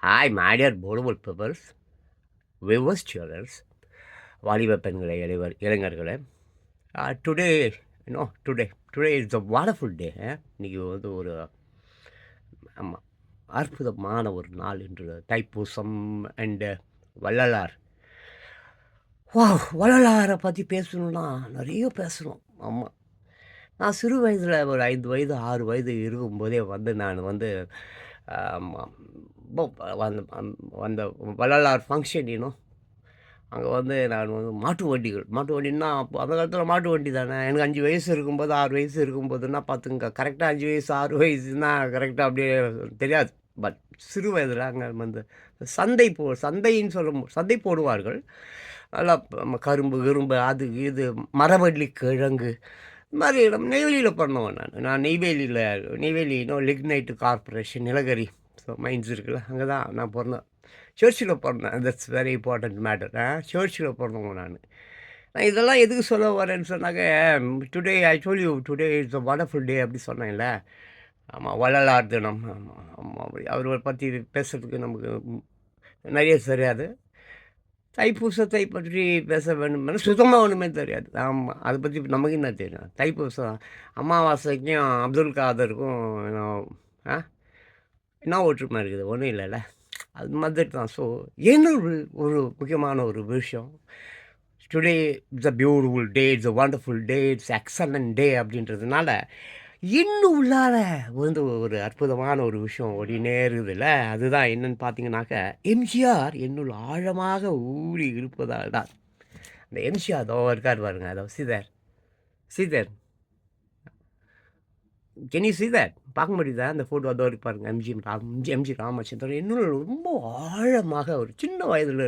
Hi, my dear boardable peoples, viewers, childrens, வாலிப பெண்களே, இளைஞர்களே. Today today is a wonderful டே. இன்னைக்கு வந்து ஒரு ஆமாம் அற்புதமான ஒரு நாள் என்று தைப்பூசம் அண்டு வள்ளலார். வள்ளலாரை பற்றி பேசணும்னா நிறைய பேசணும். ஆமாம், நான் சிறு வயதில் ஒரு 5 வயது 6 வயது இருக்கும்போதே வந்து நான் வந்து ஆமாம், வந்த வந்த வள்ளலார் ஃபங்க்ஷன் அங்கே வந்து நான் வந்து மாட்டு வண்டின்னா அப்போ அந்த காலத்தில் மாட்டு வண்டி தானே. எனக்கு 5 வயசு இருக்கும்போது 6 வயசு இருக்கும்போதுன்னா பார்த்துங்க, கரெக்டாக 5 வயசு 6 வயசுன்னா கரெக்டாக அப்படியே தெரியாது. பட் சிறு வயதில் அங்கே வந்து சந்தைன்னு சந்தை போடுவார்கள். நல்லா கரும்பு கிரும்பு அது இது மரவள்ளி கிழங்கு இந்த மாதிரி இடம் நெய்வேலியில் பிறந்தவன் நான் நெய்வேலி லிக்னைட்டு கார்பரேஷன் நிலக்கரி மைன்ஸ் இருக்குல்ல, அங்கே தான் நான் பிறந்தேன். சர்ச்சில் பிறந்தேன். That's very important matter. சர்ச்சில் பிறந்தவங்க நான் இதெல்லாம் எதுக்கு சொல்ல வரேன்னு சொன்னாக்க, டுடே இஸ் a வண்டர்ஃபுல் டே அப்படி சொன்னேன்ல. ஆமாம், வள்ளலார் தினம். ஆமாம் ஆமாம், அவரை பற்றி பேசுறதுக்கு நமக்கு நிறைய தெரியாது. தைப்பூசத்தை பற்றி பேச வேண்டும் சுத்தமாக ஒன்றுமே தெரியாது. ஆமாம், அதை பற்றி நமக்கு என்ன தெரியும்? தைப்பூசம் அமாவாசைக்கும் அப்துல் காதருக்கும் ஆ என்ன ஒற்றுமை இருக்குது? ஒன்றும் இல்லைல்ல. அது மாதிரி தான். ஸோ இன்னொரு ஒரு முக்கியமான ஒரு விஷயம், today it's a beautiful day, it's a wonderful day, it's excellent day அப்படின்றதுனால இன்னும் உள்ளார வந்து ஒரு அற்புதமான ஒரு விஷயம் ஓடினே இருக்குதுல்ல. அதுதான் என்னன்னு பார்த்தீங்கன்னாக்க, எம்ஜிஆர் என்னுள் ஆழமாக ஊறி இருப்பதால் தான். அந்த எம்ஜிஆர் அதோ இருக்கார் பாருங்க, அதோ Sridhar can you see that? பார்க்க முடியுதா அந்த ஃபோட்டோ? அதோ இருக்கு பாருங்க, எம்ஜி ராமச்சந்திரன் என்னுள் ரொம்ப ஆழமாக ஒரு சின்ன வயசுல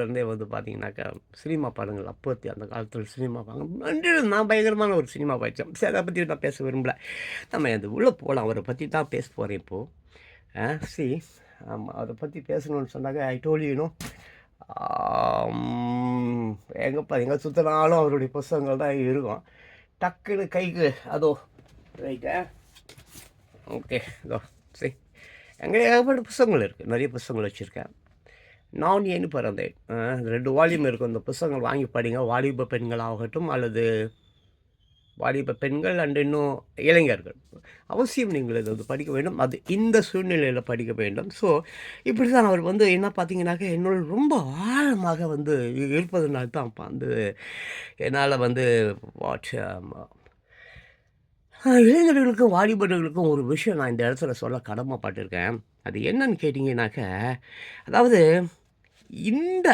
இருந்தே வந்து பார்த்தீங்கன்னாக்கா, சினிமா படங்கள் அப்போத்தி அந்த காலத்தில் சினிமா படம் நான் பயங்கரமான ஒரு சினிமா பைத்தியம். சரி, அதை பற்றி நான் பேச விரும்பல. நம்ம அது உள்ளே போகலாம். அவரை பற்றி தான் பேச போகிறேன் இப்போது. சி ஆமாம், அதை பற்றி பேசணும்னு சொன்னாக்க ஐ டோல் யூ நோ, எங்கே சுற்றினாலும் அவருடைய புஸ்தகங்கள் தான் இருக்கும். டக்குன்னு கைக்கு அதோ ரைட்டா. ஓகே, இதோ சரி, எங்கே ஏகப்பட்ட புத்தகங்கள் இருக்குது. நிறைய புத்தகங்கள் வச்சுருக்கேன். நான் ஏன்னு பிறந்தேன் 2 வால்யூம் இருக்கும். இந்த புத்தகங்கள் வாங்கி படிங்க. வாலிப பெண்கள் ஆகட்டும் அல்லது வாலிப பெண்கள் அண்ட் இன்னும் இளைஞர்கள் அவசியம் நீங்கள் இதை வந்து படிக்க வேண்டும். அது இந்த சூழ்நிலையில் படிக்க வேண்டும். ஸோ இப்படி தான் அவர் வந்து என்ன பார்த்தீங்கன்னாக்க, என்னோட ரொம்ப ஆழமாக வந்து இருப்பதுனால தான் வந்து என்னால் வந்து வாட்ச் இளைஞர்களுக்கும் வாலிபர்களுக்கும் ஒரு விஷயம் நான் இந்த இடத்துல சொல்ல கடமைப்பட்டிருக்கேன். அது என்னன்னு கேட்டிங்கனாக்க, அதாவது இந்த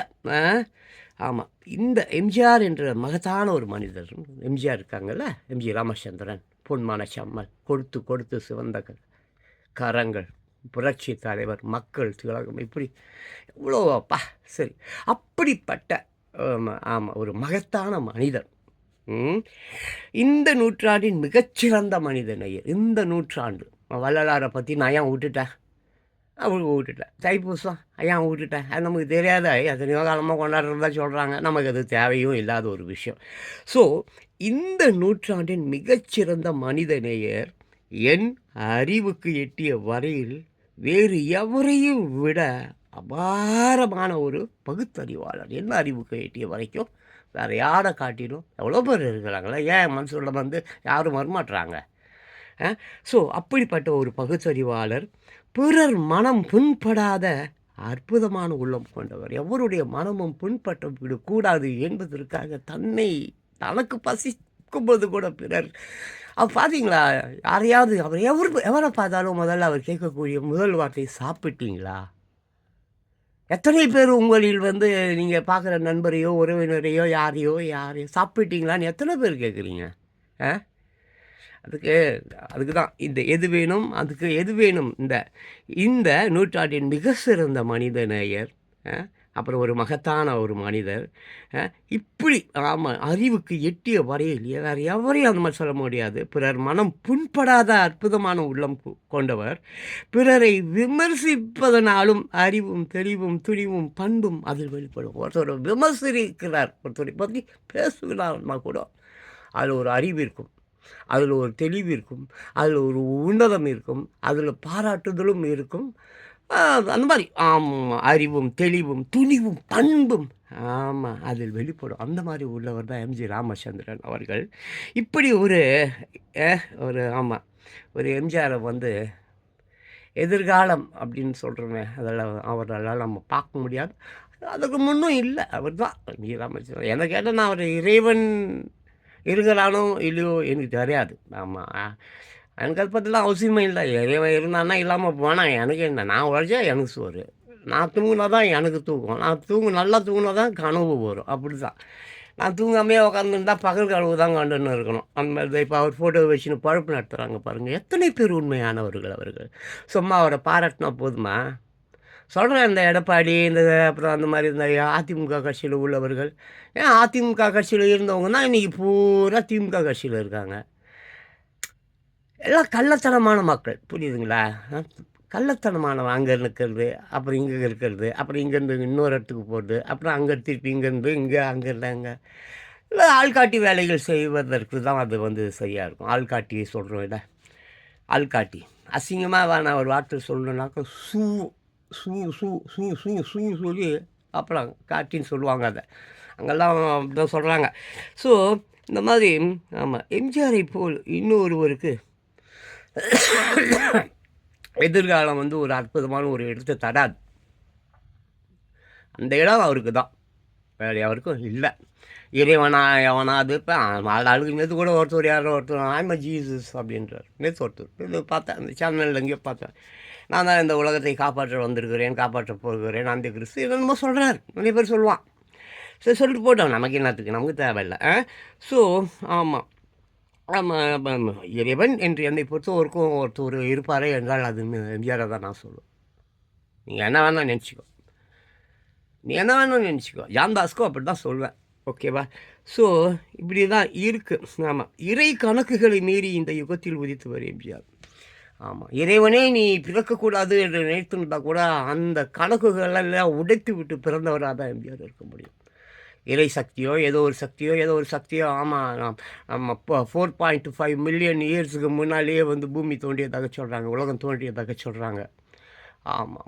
ஆமாம், இந்த எம்ஜிஆர் என்ற மகத்தான ஒரு மனிதர், எம்ஜிஆர் இருக்காங்கல்ல, எம்ஜி ராமச்சந்திரன், பொன்மான சம்மல், கொடுத்து கொடுத்து சிவந்த கரங்கள், புரட்சி தலைவர், மக்கள் திலகம், இப்படி இவ்வளோ அப்பா. சரி, அப்படிப்பட்ட ஆமாம் ஒரு மகத்தான மனிதர். இந்த நூற்றாண்டின் மிகச்சிறந்த மனித நேயர். இந்த நூற்றாண்டு வள்ளலாரை பற்றி நான் ஏன் விட்டுட்டேன்? அவங்களுக்கு விட்டுட்டேன். தைப்பூசம் ஏன் விட்டுட்டேன்? அது நமக்கு தெரியாத எத்தனையோ காலமாக கொண்டாடுறதா சொல்கிறாங்க. நமக்கு அது தேவையும் இல்லாத ஒரு விஷயம். ஸோ இந்த நூற்றாண்டின் மிகச்சிறந்த மனித நேயர் என் அறிவுக்கு எட்டிய வரையில் வேறு எவரையும் விட அபாரமான ஒரு பகுத்தறிவாளர். என்ன அறிவுக்கு எட்டிய வரைக்கும் வேறு யாரை காட்டிலும் எவ்வளோ பேர் இருக்கிறாங்களே, ஏன் மனசுல வந்து யாரும் வரமாட்டுறாங்க? ஸோ அப்படிப்பட்ட ஒரு பகுத்தறிவாளர், பிறர் மனம் புண்படாத அற்புதமான உள்ளம் கொண்டவர். எவருடைய மனமும் புண்பட்டு விடக்கூடாது என்பதற்காக தனக்கு பசிக்கும்போது கூட பிறர் பார்த்தீங்களா, யாரையாவது எவரை பார்த்தாலும் முதல்ல அவர் கேட்கக்கூடிய முதல் வார்த்தை சாப்பிட்டீங்களா? எத்தனை பேர் உங்களில் வந்து நீங்கள் பார்க்குற நண்பரையோ உறவினரையோ யாரையோ சாப்பிட்டீங்களான்னு எத்தனை பேர் கேட்குறீங்க? அதுக்கு தான் இந்த எது வேணும் இந்த நூற்றாண்டின் மிக சிறந்த மனித நேயர், அப்புறம் ஒரு மகத்தான ஒரு மனிதர். இப்படி ஆமாம், அறிவுக்கு எட்டிய வரையில் வேறு எவரையும் அந்த மாதிரி சொல்ல முடியாது. பிறர் மனம் புண்படாத அற்புதமான உள்ளம் கொண்டவர். பிறரை விமர்சிப்பதனாலும் அறிவும் தெளிவும் துணிவும் பண்பும் அதில் வெளிப்படும். ஒருத்தர் விமர்சிக்கிறார், ஒருத்தரை பற்றி பேசுகிறார்னா கூட அதில் ஒரு அறிவு இருக்கும், அதில் ஒரு தெளிவு இருக்கும், அதில் ஒரு உன்னதம் இருக்கும், அதில் பாராட்டுதலும் இருக்கும், ஆ அந்த மாரி. அறிவும், தெளிவும், துணிவும், பண்பும் அதில் வெளிப்படும். அந்த மாரி உள்ளவர் தான் எம்ஜி ராமச்சந்திரன் அவர்கள். இப்படி ஒரு அ ஒரு ஒரு எம்ஜிஆர வந்து எதிர்காலம் அப்படின்னு சொல்றோமே, அதெல்லாம் அவரெல்லாம் நம்ம பார்க்க முடியாது. அதுக்கு முன்னும் இல்ல. அவர் தான் எம்ஜி ராமச்சந்திரன். என்ன கேட்டா நான் அவர் இறைவன் இருக்கிறானோ இல்லையோ எனக்கு தெரியாது. ஆமா. எனக்கு அத பத்திலாம் அவசியமே இல்ல. இறைவன் இருந்தான்னா இல்லாம போனா எனக்கு என்ன? நான் உழைச்சா எனக்கு சோறு. நான் தூங்குனா தான் எனக்கு தூக்கம். நான் நல்லா தூங்குனா தான் கனவு வரும். அப்படிதான். நான் தூங்காமயே உட்காந்துருந்தா பகல் கனவு தான் கண்டுன்னு இருக்கணும். அந்த மாரி தான் இப்ப அவர் ஃபோட்டோ வச்சுன்னு பொழப்பு நடத்துறாங்க பாருங்க. எத்தனை பேர் உண்மையானவர்கள் அவர்கள். சும்மா அவர பாராட்டுனா போதுமா? சொல்றேன் இந்த எடப்பாடி, இந்த அப்புறம் அந்த மாரி இந்த அதிமுக கட்சியில உள்ளவர்கள். ஏன் அதிமுக கட்சியில இருந்தவங்க தான் இன்னைக்கு பூரா திமுக கட்சியில இருக்காங்க. எல்லாம் கள்ளத்தனமான மக்கள். புரியுதுங்களா? அ கள்ளத்தனமானவன் அங்க இருக்கிறது, அப்புறம் இங்க இருக்கிறது, அப்புறம் இங்கேருந்து இன்னொரு இடத்துக்கு போறது, அப்புறம் அங்க திருப்பி இங்கேருந்து இங்க, அங்கேருந்து அங்க. இல்ல ஆள்காட்டி வேலைகள் செய்வதற்கு தான் அது வந்து சரியா இருக்கும். ஆள்காட்டி சொல்றோம்ல, ஆள்காட்டி. அசிங்கமா நான் ஒரு வார்த்தை சொல்லணும்னாக்க சூ, சூ சூ சூ சூ சூன்னு சொல்லி அப்புறம் காட்டின்னு சொல்லுவாங்க அத. அங்கெல்லாம் அப்படிதான் சொல்றாங்க. ஸோ இந்த மாதிரி எம்ஜிஆரை போல் இன்னொருவருக்கு எதிர்காலம் வந்து ஒரு அற்புதமான ஒரு இடத்த தராது. அந்த இடம் அவருக்கு தான். வேற யாருக்கும் இல்ல. இறைவனா எவனாவது இப்ப ஆளாளுக்கு நேத்து கூட யாரோ ஒருத்தர் ஐம் அ ஜீசஸ் அப்படின்றார். நேத்து இது பார்த்தேன். அந்த சேனல்ல எங்கேயோ பார்த்தேன். நான் தான் இந்த உலகத்தை காப்பாற்ற வந்திருக்கிறேன், காப்பாற்றப் போகிறேன், அந்த கிறிஸ்து என்னென்னமோ சொல்றார். நிறைய பேர் சொல்லுவான். சரி சொல்லிட்டு போட்டோம். நமக்கு என்னத்துக்கு? நமக்கு தேவையில்ல. ஸோ ஆமா. இறைவன் என்று என்னை பொறுத்தவரைக்கும் ஒருத்தர் இருப்பாரே என்றால் அது எம்ஜிஆரை தான் நான் சொல்லுவேன். நீங்க என்ன வேணா நெனச்சுக்கோ. நீ என்ன வேணாலும் நெனச்சுக்கோ. ஜான் பாஸ்கோ அப்படிதான் சொல்வேன். ஓகேவா? ஸோ இப்படி தான் இருக்கு. இறை கணக்குகளை மீறி இந்த யுகத்தில் உதித்தவர் எம்ஜிஆர். இறைவனே நீ பிறக்கக்கூடாது என்று நினைத்திருந்தா கூட அந்த கணக்குகளெல்லாம் உடைத்து விட்டு பிறந்தவராக தான் எம்ஜிஆர் இருக்க முடியும். இறை சக்தியோ, ஏதோ ஒரு சக்தியோ இப்போ 4.5 மில்லியன் இயர்ஸுக்கு முன்னாலேயே வந்து பூமி தோன்றியதாக சொல்றாங்க. உலகம் தோன்றியதாக சொல்றாங்க.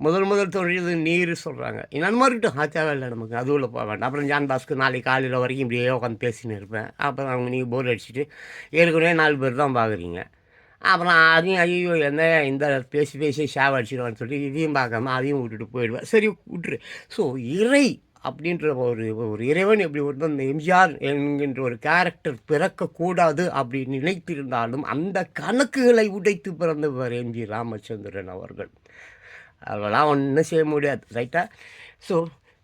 முதல் தோன்றியது நீர் சொல்றாங்க. என்னென்னமோ இருக்கட்டும். தேவையில்ல நமக்கு. அது உள்ள போக வேண்டாம். அப்புறம் ஜான் பாஸ்கர் நாளைக்கு காலையில வரைக்கும் இப்படியே உட்காந்து பேசின்னு இருப்பேன். அப்புறம் அவங்க நீங்க போர் அடிச்சுட்டு ஏற்கனவே 4 பேர் தான் பார்க்குறீங்க. அப்புறம் அதையும் ஐயய்யோ என்ன இந்த பேசி சாவடிச்சிடுவான்னு சொல்லி இதையும் பார்க்காம அதையும் விட்டுட்டு போயிடுவேன். சரி விட்டுரு. ஸோ இறை அப்படின்ற ஒரு ஒரு இறைவன் எப்படி ஒரு இந்த எம்ஜிஆர் என்கின்ற ஒரு கேரக்டர் பிறக்கக்கூடாது அப்படி நினைத்திருந்தாலும் அந்த கணக்குகளை உடைத்து பிறந்தவர் எம்ஜி ராமச்சந்திரன் அவர்கள். அதெல்லாம் ஒன்றும் செய்ய முடியாது. ரைட்டா? ஸோ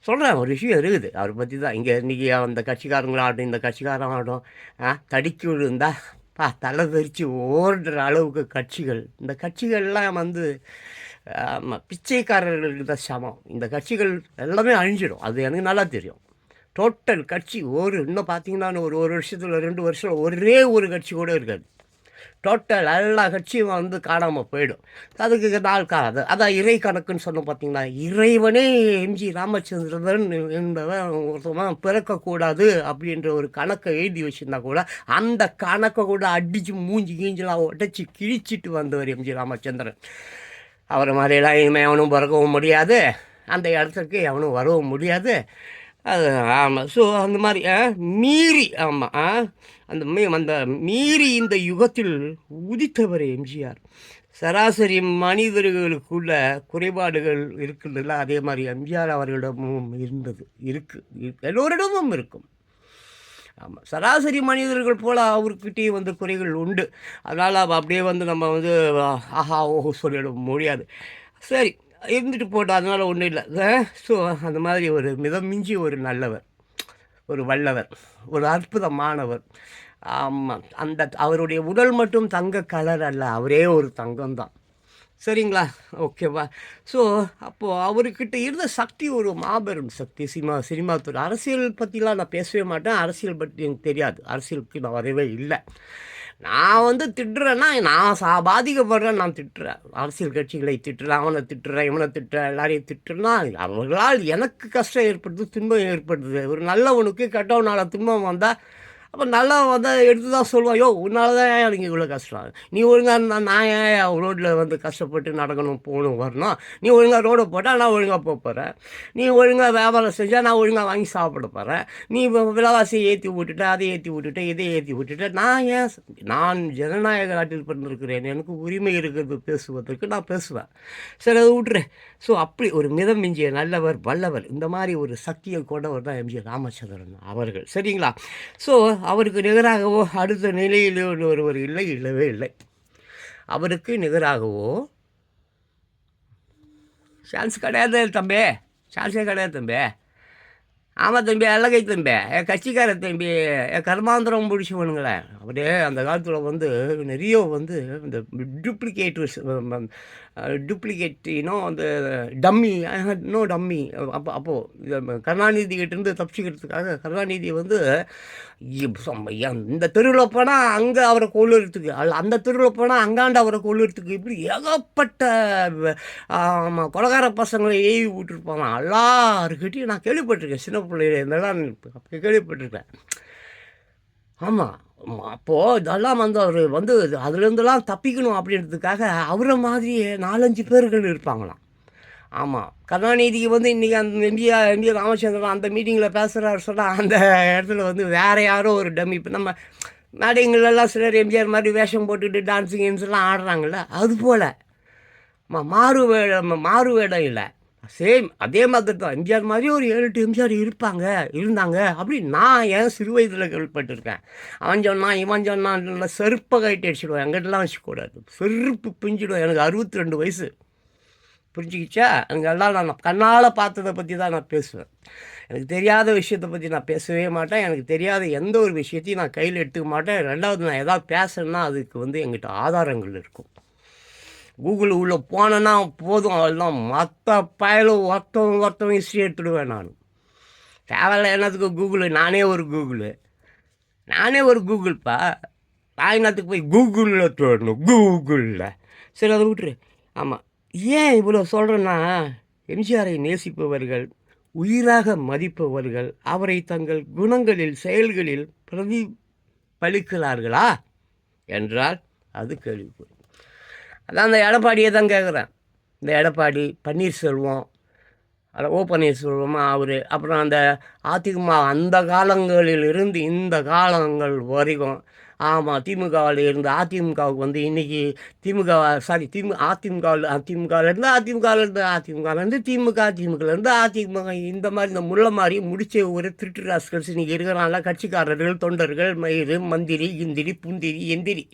சொல்கிறேன் ஒரு விஷயம் இருக்குது. அவரை பற்றி தான் இங்கே இன்றைக்கி அந்த கட்சிக்காரங்களாகட்டும் இந்த கட்சிக்காரங்களாகட்டும் தடுக்கி விழுந்தா தலை தெரிச்சு ஓடுற அளவுக்கு கட்சிகள் இந்த கட்சிகள்லாம் வந்து பிச்சைக்காரர்களுக்கு தான் சமம். இந்த கட்சிகள் எல்லாமே அழிஞ்சிடும். அது எனக்கு நல்லா தெரியும். டோட்டல் கட்சி இன்னும் பார்த்தீங்கன்னா ஒரு வருஷத்தில் 2 வருஷம் ஒரே ஒரு கட்சி கூட இருக்காது. டோட்டல் எல்லா கட்சியும் வந்து காணாமல் போயிடும். அதுக்கு நாள் அதான் இறை கணக்குன்னு சொன்னோம் பார்த்தீங்களா? இறைவனே எம்ஜி ராமச்சந்திரன் என்பவன் ஒருத்தவன் பிறக்கக்கூடாது அப்படின்ற ஒரு கணக்கை எழுதி வச்சுருந்தா கூட அந்த கணக்கை கூட அடித்து மூஞ்சி கீஞ்சலாம் உடச்சி கிழிச்சிட்டு வந்தவர் எம்ஜி ராமச்சந்திரன். அவரை மாதிரியெல்லாம் இனிமேல் எவனும் பிறக்கவும் முடியாது, அந்த இடத்துக்கு எவனும் வரவும் முடியாது. அது ஸோ அந்த மாதிரி மீறி அந்த மீறி இந்த யுகத்தில் உதித்தவர் எம்ஜிஆர். சராசரி மனிதர்களுக்குள்ள குறைபாடுகள் இருக்குதுல்ல, அதே மாதிரி எம்ஜிஆர் அவர்களிடமும் எல்லோரிடமும் இருக்கும். சராசரி மனிதர்கள் போல் அவர்கிட்டயும் வந்து குறைகள் உண்டு. அதனால் அப்படியே வந்து நம்ம வந்து ஆஹா ஓஹோ சொல்லிட முடியாது. சரி இருந்துட்டு போட்டோம், அதனால் ஒன்றும் இல்லை. ஸோ அந்த மாதிரி ஒரு மிதமிஞ்சி ஒரு நல்லவர், ஒரு வல்லவர், ஒரு அற்புதமானவர். அவருடைய உடல் மட்டும் தங்க கலர் அல்ல, அவரே ஒரு தங்கம்தான். சரிங்களா? ஓகேவா? ஸோ அப்போது அவர்கிட்ட இருந்த சக்தி ஒரு மாபெரும் சக்தி. சினிமா துறை. அரசியல் பற்றிலாம் நான் பேசவே மாட்டேன். அரசியல் பற்றி எனக்கு தெரியாது. அரசியலுக்கு நான் வரவே இல்லை. நான் வந்து திட்டுறேன்னா நான் பாதிக்கப்படுறேன். நான் திட்டுறேன், அரசியல் கட்சிகளை திட்டுறேன், அவனை திட்டுறேன், இவனை திட்டுறேன், எல்லாரையும் திட்டுறேன்னா அவர்களால் எனக்கு கஷ்டம் ஏற்படுது, துன்பம் ஏற்படுது. ஒரு நல்லவனுக்கு கெட்டவனால் துன்பம் வந்தால் அப்போ நல்லா வந்து எடுத்து தான் சொல்லுவான், யோ உன்னால தான் எனக்கு இவ்வளோ கஷ்டம், நீ ஒழுங்காக இருந்தா நான் ஏன் ரோட்டில் வந்து கஷ்டப்பட்டு நடக்கணும் போகணும் வரணும், நீ ஒழுங்காக ரோடை போட்டால் நான் ஒழுங்காக போகிறேன், நீ ஒழுங்காக வியாபாரம் செஞ்சால் நான் ஒழுங்காக வாங்கி சாப்பிட போகிறேன், நீ விலைவாசியை ஏற்றி விட்டுட்டு அதை ஏற்றி விட்டுட்டு இதை ஏற்றி விட்டுட்டு நான் ஜனநாயக நாட்டில் பிறந்திருக்கிறேன், எனக்கு உரிமை இருக்கிறது பேசுவதற்கு நான் பேசுவேன். சரி அதை விட்டுறேன். ஸோ அப்படி ஒரு மிதம் மிஞ்சிய நல்லவர் வல்லவர் இந்த மாதிரி ஒரு சக்தியை கொண்டவர் தான் எம்ஜி ராமச்சந்திரன் அவர்கள். சரிங்களா? ஸோ அவருக்கு நிகராகவோ அடுத்த நிலையில் ஒருவர் இல்லவே இல்லை. அவருக்கு நிகராகவோ சான்ஸ் கிடையாது தம்பி, சான்ஸே கிடையாது தம்பி. ஆமாம் தம்பி, அல்லகை தம்பி, என் கட்சிக்கார தம்பி, என் கர்மாந்திரம் பிடிச்சவனுங்களே. அப்படியே அந்த காலத்தில் வந்து நிறைய வந்து இந்த டூப்ளிகேட் இன்னும் அந்த டம்மி இன்னும் டம்மி அப்போது கருணாநிதிக்கிட்டேருந்து தப்பிச்சுக்கிறதுக்காக கருணாநிதி வந்து இந்த தெருவில் போனால் அங்கே அவரை கொள்ளுறதுக்கு, அந்த தெருவில் போனால் அங்காண்டு அவரை கொள்ளுறதுக்கு, இப்படி ஏகப்பட்ட கொலகார பசங்களை ஏவி விட்டுருப்பாங்க எல்லாருக்கிட்டையும். நான் கேள்விப்பட்டிருக்கேன், சின்ன பிள்ளையில இதெல்லாம் கேள்விப்பட்டிருக்கேன். ஆமாம், அப்போது இதெல்லாம் வந்து அவர் வந்து அதுலேருந்துலாம் தப்பிக்கணும் அப்படின்றதுக்காக அவரை மாதிரியே 4-5 பேர்கள் இருப்பாங்களாம். ஆமாம், கருணாநிதிக்கு வந்து இன்றைக்கி அந்த எம்ஜி ராமச்சந்திரன் அந்த மீட்டிங்கில் பேசுகிறாரு சொன்னால் அந்த இடத்துல வந்து வேறு யாரோ ஒரு டம்மி. இப்போ நம்ம மேடைங்களெல்லாம் சிலர் எம்ஜிஆர் மாதிரி வேஷம் போட்டுக்கிட்டு டான்ஸிங் கின்ஸ்லாம் ஆடுறாங்கள்ல, அதுபோல் மாறு வேடம் இல்லை, சேம் அதே மாதிரி தான். எம்ஜிஆர் மாதிரி ஒரு 7-8 எம்ஜிஆர் இருந்தாங்க அப்படின்னு நான் என் சிறு வயதில் கேள்விப்பட்டிருக்கேன். அவன் சொன்னான் இவன் சொன்னான், செருப்பை கைட்டு அடிச்சிடுவேன், எங்கிட்டலாம் வச்சுக்கூடாது, செருப்பு பிஞ்சிடுவேன். எனக்கு 62 வயசு, புரிஞ்சுக்கிச்சா? எனக்கு எல்லாம் நான் கண்ணால் பார்த்ததை பற்றி தான் நான் பேசுவேன். எனக்கு தெரியாத விஷயத்தை பற்றி நான் பேசவே மாட்டேன். எனக்கு தெரியாத எந்த ஒரு விஷயத்தையும் நான் கையில் எடுத்துக்க மாட்டேன். ரெண்டாவது, நான் எதாவது பேசுகிறேன்னா அதுக்கு வந்து எங்கிட்ட ஆதாரங்கள் இருக்கும். கூகுள் உள்ளே போனேன்னா போதும், அவள்தான் மற்ற பயலும் ஒருத்தவங்க ஹிஸ்ட்ரி எடுத்துடுவேன். நான் தேவையில்ல என்னத்துக்கு கூகுளு, நானே ஒரு கூகுள்ப்பா. நான் என்னத்துக்கு போய் கூகுளில் தேடணும், கூகுளில். சரி அதை விட்டுரு. ஆமாம், ஏன் இவ்வளோ சொல்கிறேன்னா, எம்ஜிஆரை நேசிப்பவர்கள், உயிராக மதிப்பவர்கள் அவரை தங்கள் குணங்களில் செயல்களில் பிரதிபலிக்கிறார்களா என்றால் அது கேள்விக்குறி. அதான் அந்த எடப்பாடியை தான் கேட்குறேன். இந்த எடப்பாடி, பன்னீர்செல்வம், பன்னீர்செல்வமா அவர், அப்புறம் அந்த அதிமுக அந்த காலங்களில் இருந்து இந்த காலங்கள் வரைக்கும். ஆமாம், திமுகவில் இருந்து அதிமுகவுக்கு வந்து இன்றைக்கி அதிமுகலேருந்து அதிமுக இந்த மாதிரி இந்த முள்ள மாதிரி முடிச்ச ஒரு திருட்டு ராஸ்கல்ஸ் இன்றைக்கி இருக்கிறாங்களா, கட்சிக்காரர்கள், தொண்டர்கள், மயிறு, மந்திரி, இந்திரி, புந்திரி, எந்திரி,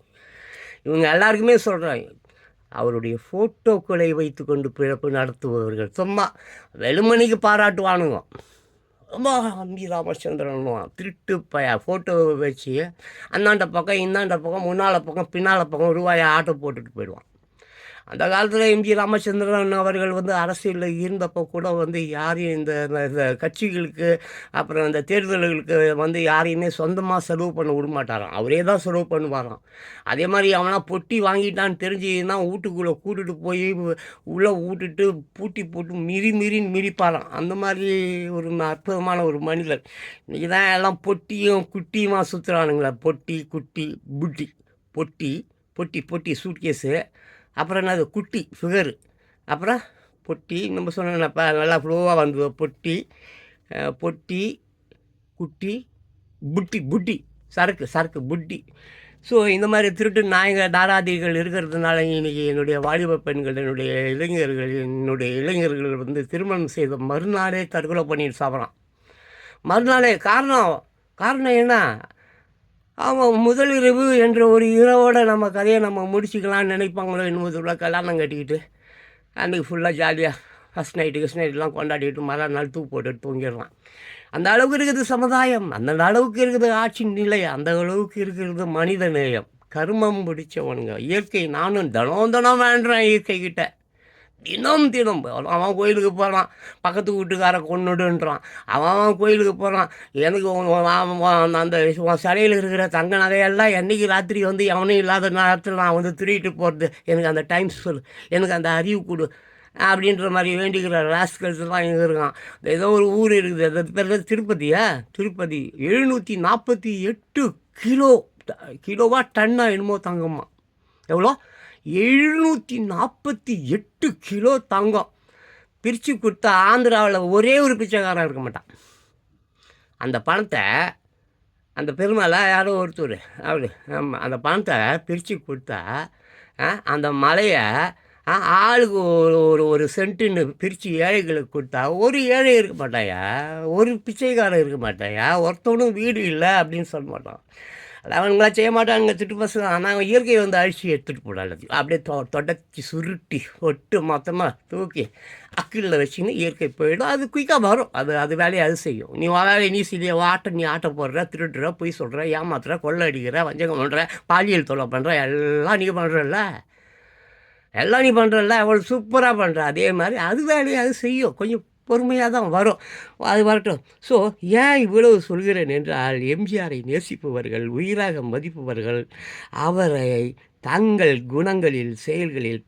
இவங்க எல்லாருக்குமே சொல்கிறாங்க. அவருடைய ஃபோட்டோக்களை வைத்து கொண்டு பிழப்பு நடத்துபவர்கள் சும்மா வெளுமணிக்கு பாராட்டுவானுங்க. ரொம்ப எம்ஜி ராமச்சந்திரன் திருட்டு ஃபோட்டோவை வச்சு அந்தாண்ட பக்கம் இந்தாண்ட பக்கம் முன்னால் பக்கம் பின்னால் பக்கம் ரூபாயை ஆட்டோ போட்டுட்டு போயிடுவான். அந்த காலத்தில் எம்ஜி ராமச்சந்திரன் அவர்கள் வந்து அரசியலில் இருந்தப்போ கூட வந்து யாரையும் இந்த கட்சிகளுக்கு அப்புறம் இந்த தேர்தல்களுக்கு வந்து யாரையுமே சொந்தமாக செலவு பண்ண விடமாட்டாராம், அவரே தான் செலவு பண்ணுவாராம். அதே மாதிரி அவனா பொட்டி வாங்கிட்டான்னு தெரிஞ்சுன்னா வீட்டுக்குள்ளே கூட்டுட்டு போய் உள்ளே விட்டுட்டு பூட்டி போட்டு மிரின்னு மிரிப்பாராம். அந்த மாதிரி ஒரு அற்புதமான ஒரு மனிதர். இன்றைக்கி தான் எல்லாம் பொட்டியும் குட்டியுமா சுற்றுறானுங்களே, பொட்டி குட்டி புட்டி, பொட்டி சூட்கேஸு, அப்புறம் என்னது குட்டி ஃபிகரு, அப்புறம் பொட்டி நம்ம சொன்னப்போ நல்லா ஃப்ளோவாக வந்தது, பொட்டி குட்டி புட்டி சரக்கு புட்டி. ஸோ இந்த மாதிரி திருட்டு தாராதிகள் இருக்கிறதுனால இன்றைக்கி என்னுடைய வாலிப பெண்கள், என்னுடைய இளைஞர்கள் வந்து திருமணம் செய்த மறுநாளே தற்கொலை பண்ணிட்டு சாப்பிட்றான். மறுநாளே காரணம் என்ன? அவன் முதலிரவு என்ற ஒரு இரவோடு நம்ம கதையை நம்ம முடிச்சிக்கலாம்னு நினைப்பாங்களோ என்னும் கல்யாணம் கட்டிக்கிட்டு அன்றைக்கி ஃபுல்லாக ஜாலியாக ஃபஸ்ட் நைட்டுலாம் கொண்டாடிட்டு மறுநாள் தூக்கு போட்டுட்டு தூங்கிடுறான். அந்த அளவுக்கு இருக்குது சமுதாயம், அந்த அளவுக்கு இருக்குது ஆட்சி நிலை, அந்த அளவுக்கு இருக்கிறது மனித நேயம். கர்மம் பிடிச்சவனுங்க. இயற்கை நானும் தினம் வேண்டுறேன் இயற்கைக்கிட்ட, தினம் அவன் கோயிலுக்கு போகிறான், பக்கத்து வீட்டுக்கார கொண்டுடுன்றான், அவன் கோயிலுக்கு போகிறான். எனக்கு அந்த சிலையில் இருக்கிற தங்க நகையெல்லாம் என்றைக்கு ராத்திரி வந்து எவனும் இல்லாத நேரத்தில் நான் வந்து திருடிட்டு போகிறது, எனக்கு அந்த டைம் சொல்லு, எனக்கு அந்த அறிவு கொடு. அப்படின்ற மாதிரி வேண்டிக்கிற ராஸ்கல்ஸ்லாம் இங்கே இருக்கான். ஏதோ ஒரு ஊர் இருக்குது, அது பேர் திருப்பதியா? திருப்பதி 748 கிலோ, கிலோவா டன்னா என்னமோ தங்கம்மா. எவ்வளோ? 748 கிலோ தங்கம் பிரித்து கொடுத்தா ஆந்திராவில் ஒரே ஒரு பிச்சைக்காரன் இருக்க மாட்டான். அந்த பணத்தை அந்த பெருமாளை யாரோ ஒருத்தர் அவர், ஆமாம், அந்த பணத்தை பிரித்து கொடுத்தா அந்த மலையை ஆளுக்கு ஒரு ஒரு ஒரு சென்ட்டுன்னு பிரித்து ஏழைகளுக்கு கொடுத்தா ஒரு ஏழை இருக்க மாட்டாயா, ஒரு பிச்சைக்காரன் இருக்க மாட்டாயா, ஒருத்தவனும் வீடு இல்லை அப்படின்னு சொல்ல மாட்டான். அது அவனுங்களாம் செய்ய மாட்டானுங்க, திட்டு பசங்க. ஆனால் அவன் இயற்கையை வந்து அழிச்சு எடுத்துகிட்டு போடாது, அப்படியே தொடச்சி சுருட்டி ஒட்டு மொத்தமாக தூக்கி அக்கிளில் வச்சுன்னு இயற்கை போயிடும். அது குயிக்காக வரும், அது வேலையை அது செய்யும். நீ வேலையை நீ செய்ய நீ ஆட்ட போடுற, திருடுற, பொய் சொல்கிற, ஏமாத்துற, கொள்ளை அடிக்கிற, வஞ்சகம் பண்ணுற, பாலியல் தொல்லை பண்ணுற, எல்லாம் நீ பண்ணுறல்ல, எல்லாம் நீ பண்ணுறல்ல, அவ்வளோ சூப்பராக பண்ணுற. அதே மாதிரி அது வேலையை அது செய்யும், கொஞ்சம் பொறுமையாக தான் வரும், அது வரட்டும். ஸோ ஏன் இவ்வளவு சொல்கிறேன் என்றால், எம்ஜிஆரை நேசிப்பவர்கள், உயிராக மதிப்பவர்கள், அவரை தங்கள் குணங்களில் செயல்களில்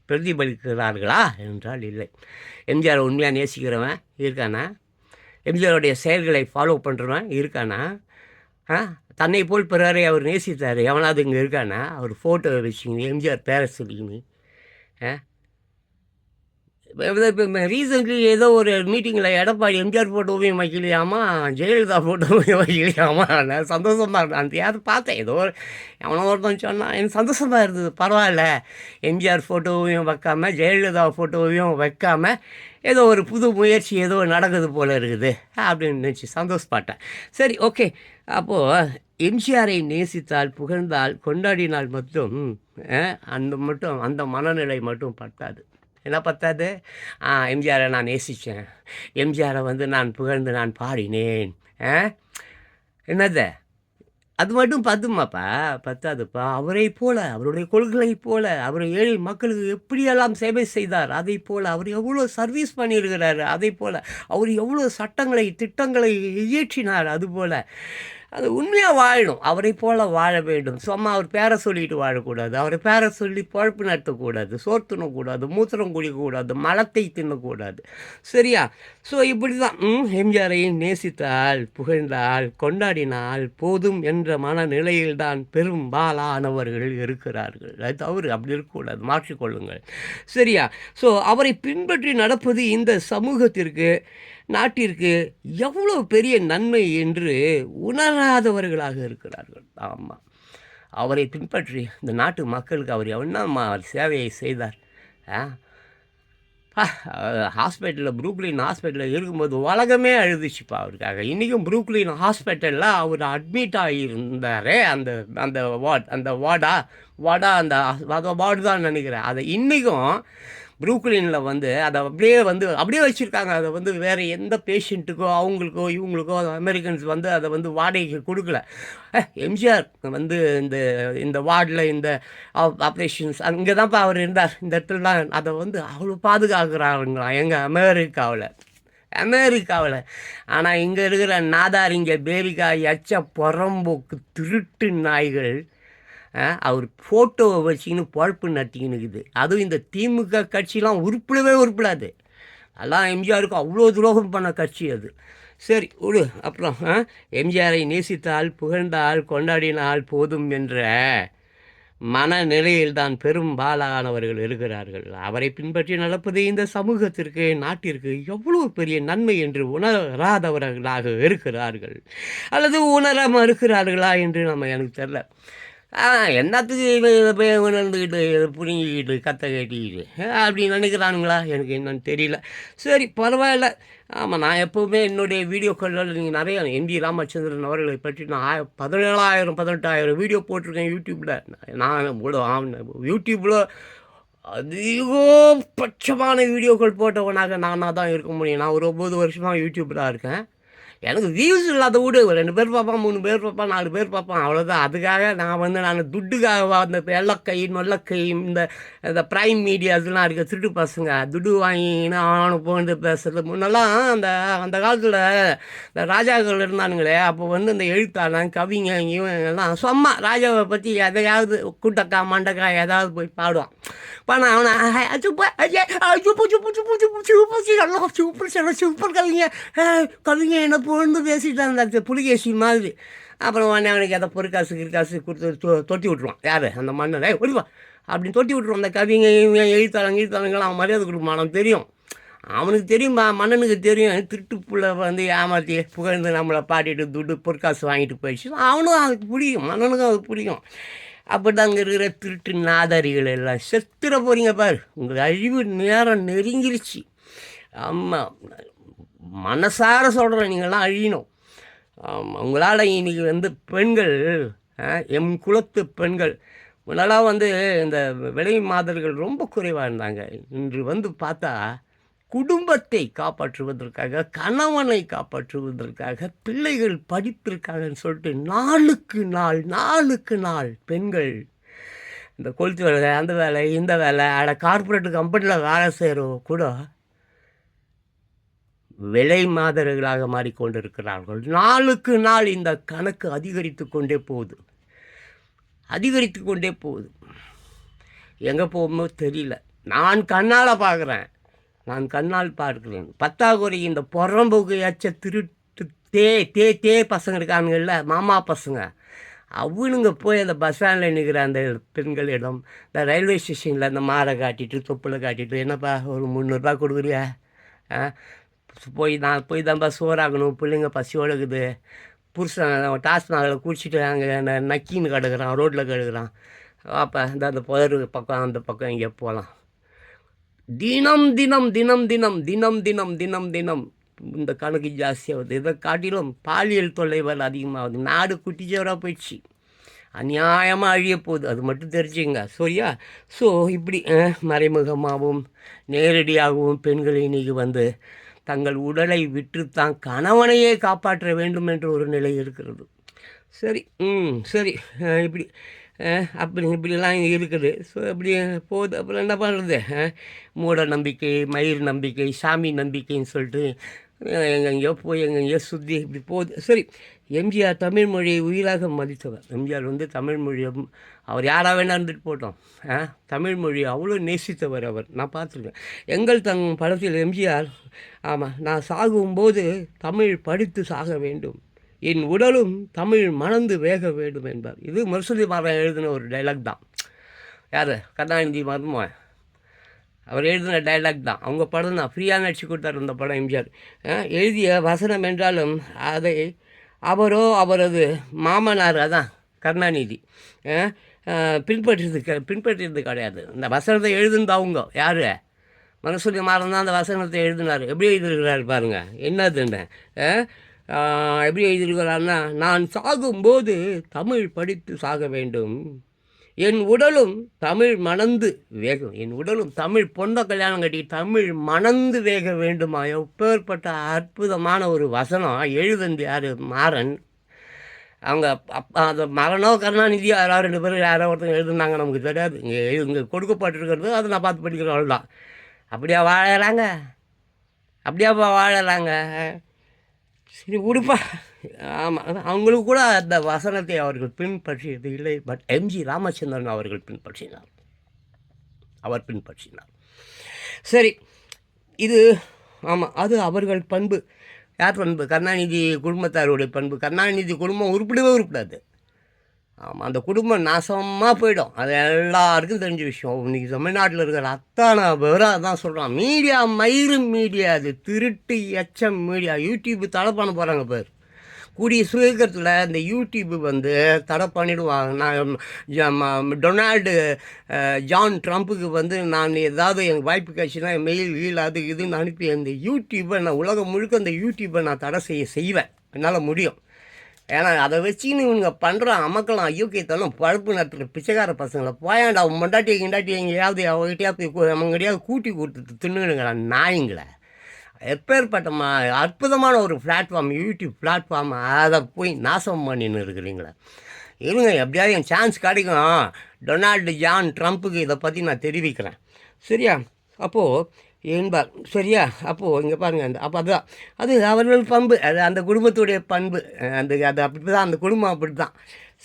பிரதிபலிக்கிறார்களா என்றால் இல்லை. எம்ஜிஆர் உண்மையாக நேசிக்கிறவன் இருக்கானா? எம்ஜிஆருடைய செயல்களை ஃபாலோ பண்ணுறவன் இருக்கானா? தன்னை போல் பிறரை அவர் நேசித்தார், எவனாவது இங்கே இருக்கானா? அவர் ஃபோட்டோ வச்சுக்கின்னு எம்ஜிஆர் பேரை சொல்லிக்கின்னு. இப்போ ரீசெண்ட்லி ஏதோ ஒரு மீட்டிங்கில் எடப்பாடி எம்ஜிஆர் ஃபோட்டோவையும் வைக்கலையாமா, ஜெயலலிதா ஃபோட்டோவையும் வைக்கலையாமா. நான் சந்தோஷமாக இருந்தேன், அந்த யாரும் பார்த்தேன், ஏதோ எவனோ ஒருத்தன் சொன்னான், எனக்கு சந்தோஷமாக இருந்தது. பரவாயில்ல, எம்ஜிஆர் ஃபோட்டோவையும் வைக்காமல் ஜெயலலிதா ஃபோட்டோவையும் வைக்காமல் ஏதோ ஒரு புது முயற்சி ஏதோ நடக்குது போல் இருக்குது அப்படின்னு நினச்சி சந்தோஷப்பட்டேன். சரி, ஓகே. அப்போது எம்ஜிஆரை நேசித்தால், புகழ்ந்தால், கொண்டாடினால் மட்டும் அந்த மனநிலை மட்டும் பத்தாது. என்ன பத்தாது? எம்ஜிஆரை நான் நேசித்தேன், எம்ஜிஆரை வந்து நான் புகழ்ந்து நான் பாடினேன், என்னது அது மட்டும் பத்துமாப்பா? பத்தாதுப்பா. அவரை போல, அவருடைய கொள்கை போல, அவர் ஏழை மக்களுக்கு எப்படியெல்லாம் சேவை செய்தார், அதை போல் அவர் எவ்வளோ சர்வீஸ் பண்ணியிருக்கிறார், அதை போல் அவர் எவ்வளோ சட்டங்களை திட்டங்களை இயற்றினார், அதுபோல் அது உண்மையாக வாழணும், அவரை போல் வாழ வேண்டும். சும்மா அவர் பேரை சொல்லிட்டு வாழக்கூடாது, அவரை பேரை சொல்லி பழப்பு நடத்தக்கூடாது, சோறு தின்னக்கூடாது, மூத்திரம் குடிக்கக்கூடாது, மலத்தை தின்னக்கூடாது, சரியா? ஸோ இப்படி தான் எம்ஜிஆரை நேசித்தால், புகழ்ந்தால், கொண்டாடினால் போதும் என்ற மனநிலையில்தான் பெரும்பாலானவர்கள் இருக்கிறார்கள். அது தவறு, அப்படி இருக்கக்கூடாது, மாற்றிக்கொள்ளுங்கள், சரியா? ஸோ அவரை பின்பற்றி நடப்பது இந்த சமூகத்திற்கு, நாட்டிற்கு எவ்வளோ பெரிய நன்மை என்று உணராதவர்களாக இருக்கிறார்கள். ஆமாம், அவரை பின்பற்றி இந்த நாட்டு மக்களுக்கு அவர் எவ்வளோ சேவையை செய்தார். ஹாஸ்பிட்டலில், ப்ரூக்லின் ஹாஸ்பிட்டலில் இருக்கும்போது உலகமே அழுதுச்சுப்பா அவருக்காக. இன்றைக்கும் ப்ரூக்லின் ஹாஸ்பிட்டலில் அவர் அட்மிட் ஆகியிருந்தார். அந்த வார்டு தான் நினைக்கிறேன். அதை இன்றைக்கும் ப்ரூக்லினில் வந்து அதை அப்படியே வச்சுருக்காங்க. அதை வந்து வேறு எந்த பேஷண்ட்டுக்கோ அவங்களுக்கோ இவங்களுக்கோ அமெரிக்கன்ஸ் வந்து அதை வந்து வாடகைக்கு கொடுக்கல. எம்ஜிஆர் வந்து இந்த வார்டில் இந்த ஆப்ரேஷன்ஸ் அங்கே தான்ப்பா அவர் இருந்தார், இந்த இடத்துல தான். அதை வந்து அவ்வளோ பாதுகாக்கிறாங்களாம் எங்கள் அமெரிக்காவில். ஆனால் இங்கே இருக்கிற நாதாரிங்க, பேரிக்காய், எச்ச புறம்போக்கு திருட்டு நாய்கள் அவர் ஃபோட்டோவை வச்சுக்கின்னு பொழப்பு நடத்திக்கின்னு இருக்குது. அதுவும் இந்த திமுக கட்சிலாம் உருப்படாது. அதெல்லாம் எம்ஜிஆருக்கு அவ்வளோ துரோகம் பண்ண கட்சி அது. சரி விடு. அப்புறம் எம்ஜிஆரை நேசித்தால், புகழ்ந்தால், கொண்டாடினால் போதும் என்ற மனநிலையில்தான் பெரும்பாலானவர்கள் இருக்கிறார்கள். அவரை பின்பற்றி நடப்பது இந்த சமூகத்திற்கு, நாட்டிற்கு எவ்வளோ பெரிய நன்மை என்று உணராதவர்களாக இருக்கிறார்கள், அல்லது உணர மறுக்கிறார்களா என்று எனக்கு தெரில. என்னத்துக்கு போய் உணர்ந்துக்கிட்டு புரிஞ்சிக்கிட்டு கற்ற கட்டிக்கிட்டு அப்படின்னு நினைக்கிறானுங்களா? எனக்கு என்னன்னு தெரியல. சரி, பரவாயில்ல. ஆமாம், நான் எப்போவுமே என்னுடைய வீடியோக்களில் நீங்கள் நிறைய எம்ஜி ராமச்சந்திரன் அவர்களை பற்றி நான் 17,000 18,000 வீடியோ போட்டிருக்கேன் யூடியூப்பில். நான் யூடியூப்பில் அதிகபட்சமான வீடியோக்கள் போட்டவனாக நானாக தான் இருக்க முடியும். நான் ஒரு 9 வருஷமாக யூடியூப்பில் இருக்கேன். எனக்கு வியூஸ் இல்லாத விடு, 2 பேர் பார்ப்பான், 3 பேர் பார்ப்பான், 4 பேர் பார்ப்பான், அவ்வளோதான். அதுக்காக நான் துட்டுக்காக அந்த வெள்ளக்கை நொல்லக்கை இந்த ப்ரைம் மீடியாஸ்லாம் இருக்க திருட்டு பசங்க துட்டு வாங்கின்னு அவனை போட்டு பேசுறது. முன்னெல்லாம் அந்த காலத்தில் இந்த ராஜாக்கள் இருந்தானுங்களே, அப்போ வந்து இந்த எழுத்தாளன், கவிங்க, இவங்கெல்லாம் சும்மா ராஜாவை பற்றி எதையாவது கூட்டக்கா மண்டக்கா ஏதாவது போய் பாடுவான். பண்ண அவனை super super super super super super நல்லா சூப்பர் சார் சூப்பர் கவிங்க என்ன பொழுது பேசிட்டு இருந்தா புலிகேசி மாதிரி. அப்புறம் உடனே அவனுக்கு எதை பொறுக்காசு கிறுக்காசு கொடுத்து தொட்டி விட்ருவான். யார் அந்த மன்னன் ஒடிவா அப்படின்னு தொட்டி விட்ருவான். அந்த கவிங்க எழுத்தாளங்களாம் அவன் மரியாதை கொடுப்பான். அவனுக்கு தெரியும், அவனுக்கு தெரியும்பா, மன்னனுக்கு தெரியும் திருட்டு புள்ள வந்து ஏமாற்றி புகழ்ந்து நம்மளை பாட்டிட்டு துட்டு பொற்காசு வாங்கிட்டு போயிடுச்சு. அவனும் அதுக்கு பிடிக்கும், மன்னனுக்கும் அது பிடிக்கும். அப்படி தான் அங்கே இருக்கிற திருட்டு நாதாரிகள் எல்லாம் செத்துற போகிறீங்க பாரு, உங்கள் அழிவு நேரம் நெருங்கிருச்சு. ஆமாம், மனசார சொல்கிறேன், நீங்கள்லாம் அழியணும். ஆமாம், உங்களால் இன்றைக்கி வந்து பெண்கள், எம் குலத்து பெண்கள் முன்னெல்லாம் வந்து இந்த விலை மாதர்கள் ரொம்ப குறைவாக இருந்தாங்க. இன்று வந்து பார்த்தா குடும்பத்தை காப்பாற்றுவதற்காக, கணவனை காப்பாற்றுவதற்காக, பிள்ளைகள் படிப்பிற்காகன்னு சொல்லிட்டு நாளுக்கு நாள் பெண்கள் இந்த கொளுத்து வேலை, அந்த வேலை, இந்த வேலை, கார்ப்பரேட் கம்பெனியில் வேலை செய்கிறவங்க கூட விலை மாதர்களாக மாறிக்கொண்டிருக்கிறார்கள். நாளுக்கு நாள் இந்த கணக்கு அதிகரித்து கொண்டே போகுது. எங்கே போகும்போது தெரியல. நான் கண்ணால் பார்க்குறேன். பத்தாக்குறை இந்த புறம்போக்கு ஏச்ச திருட்டு தே பசங்க இருக்கானுங்கள்ல, மாமா பசங்க, அவனுங்க போய் அந்த பஸ் ஸ்டாண்டில் நிற்கிற அந்த பெண்களிடம், இந்த ரயில்வே ஸ்டேஷனில் அந்த மாரை காட்டிட்டு தொப்பில் காட்டிட்டு, என்னப்பா ஒரு 300 கொடுக்குறியா, நான் போய் தான்ப்பா சோறாகணும், பிள்ளைங்க பசியோடு இருக்குது, புருஷன் டாஸ்மாகில் குடிச்சிட்டு அங்கே நக்கின்னு கிடக்குறான், ரோட்டில் கிடக்குறான், அப்போ அந்த புதர் பக்கம் அந்த பக்கம் இங்கே போகலாம். தினம் இந்த கணக்கு ஜாஸ்தியாகுது. இதை காட்டிலும் பாலியல் தொல்லைகள் அதிகமாகுது. நாடு குட்டிச்சவராக போயிடுச்சு, அநியாயமாக அழிய போகுது. அது மட்டும் தெரிஞ்சுங்க, சரியா? ஸோ இப்படி மறைமுகமாகவும் நேரடியாகவும் பெண்கள் இன்றைக்கி வந்து தங்கள் உடலை விற்றுத்தான் கணவனையே காப்பாற்ற வேண்டும் என்ற ஒரு நிலை இருக்கிறது. சரி, சரி, இப்படிலாம் இருக்குது. ஸோ இப்படி போகுது. அப்புறம் என்ன பண்ணுறது? மூட நம்பிக்கை, மயிர் நம்பிக்கை, சாமி நம்பிக்கைன்னு சொல்லிட்டு எங்கெங்கேயோ சுற்றி இப்படி போகுது. சரி, எம்ஜிஆர் தமிழ் மொழியை உயிராக மதித்தவர். எம்ஜிஆர் வந்து தமிழ் மொழியை, அவர் யாராக வேணா இருந்துட்டு போட்டோம், தமிழ் மொழியை அவ்வளோ நேசித்தவர் அவர். நான் பார்த்துருக்கேன். எங்கள் படத்தில் எம்ஜிஆர், ஆமாம், நான் சாகும்போது தமிழ் படித்து சாக வேண்டும், என் உடலும் தமிழ் மணந்து வேக வேண்டும் என்பார். இது முரசொலி மாறன் எழுதின ஒரு டைலாக் தான். யார்? கருணாநிதி மருமகன் அவர் எழுதின டைலாக் தான். அவங்க படம் தான், ஃப்ரீயாக நடிச்சு கொடுத்தார் அந்த படம் எம்ஜிஆர். எழுதிய வசனம் என்றாலும் அதை அவரது மாமனார், அதான் கருணாநிதி, பின்பற்றியது கிடையாது. இந்த வசனத்தை எழுதுனது அவங்க யார்? முரசொலி மாறன் தான் அந்த வசனத்தை எழுதினார். எப்படி எழுதியிருக்கிறார் பாருங்கள், என்னதுன்னு எப்படி எழுதியிருக்கிறான்னா, நான் சாகும்போது தமிழ் படித்து சாக வேண்டும், என் உடலும் தமிழ் மணந்து வேகம், என் உடலும் தமிழ் பொண்ணை கல்யாணம் கட்டி தமிழ் மணந்து வேக வேண்டுமா. எப்பேற்பட்ட அற்புதமான ஒரு வசனம் எழுதுந்து யார்? மாறன். அவங்க அந்த மரணோ கருணாநிதியோ யாராவது 2 பேர் யாரோ ஒருத்தங்க எழுதுனாங்க, நமக்கு தெரியாது. இங்கே கொடுக்கப்பட்டிருக்கிறது அதை நான் பார்த்து படிக்கிறவள் தான். அப்படியா வாழறாங்க? சரி, உடுப்பா. ஆமாம், அவங்களுக்கு கூட அந்த வசனத்தை அவர்கள் பின்பற்றியது இல்லை. பட் எம்ஜி ராமச்சந்திரன் அவர்கள் பின்பற்றினார். சரி, இது ஆமாம், அது அவர்கள் பண்பு. யார் பண்பு? கருணாநிதி குடும்பத்தாருடைய பண்பு. கருணாநிதி குடும்பம் உருப்படாது. ஆமாம், அந்த குடும்பம் நாசமாக போயிடும். அது எல்லாருக்கும் தெரிஞ்ச விஷயம். இன்றைக்கி தமிழ்நாட்டில் இருக்கிற அத்தனை பேராக தான் சொல்கிறான். மீடியா மீடியா, அது திருட்டு எச்சம் மீடியா. யூடியூப் தடை பண்ண போகிறாங்க பேர். கூடிய சுயக்கத்தில் இந்த யூடியூப் வந்து தடை பண்ணிவிடுவாங்க. ஜான் ட்ரம்ப்புக்கு வந்து நான் ஏதாவது எனக்கு வாய்ப்பு கிடைச்சின்னா மெயில் அது இதுன்னு அனுப்பி அந்த யூடியூப்பை நான் உலகம் முழுக்க அந்த யூடியூப்பை நான் தடை செய்வேன். என்னால் முடியும். ஏன்னா அதை வச்சுன்னு இவங்க பண்ணுற அமக்கலாம் ஐயோக்கியத்தெல்லாம் பழுப்பு நடத்துகிற பிச்சைக்கார பசங்களை போயாண்டா மொண்டாட்டி எங்கேயாவது அவங்ககிட்டயா போய் அவங்ககிட்டயாவது கூட்டி கொடுத்துட்டு தின்னுடுங்களா நாய்ங்களை. எப்பேற்பட்ட அற்புதமான ஒரு பிளாட்ஃபார்ம், யூடியூப் பிளாட்ஃபார்ம், அதை போய் நாசம் பண்ணின்னு இருக்கிறீங்களே. இருங்க, எப்படியாவது என் சான்ஸ் கிடைக்கும், ஜான் ட்ரம்ப்புக்கு இதை பற்றி நான் தெரிவிக்கிறேன், சரியா? அப்போது என்பார், சரியா? அப்போது இங்கே பாருங்கள், அப்போ அதுதான் அது அவர்கள் பண்பு, அது அந்த குடும்பத்துடைய பண்பு. அது அப்படி தான், அந்த குடும்பம் அப்படி தான்,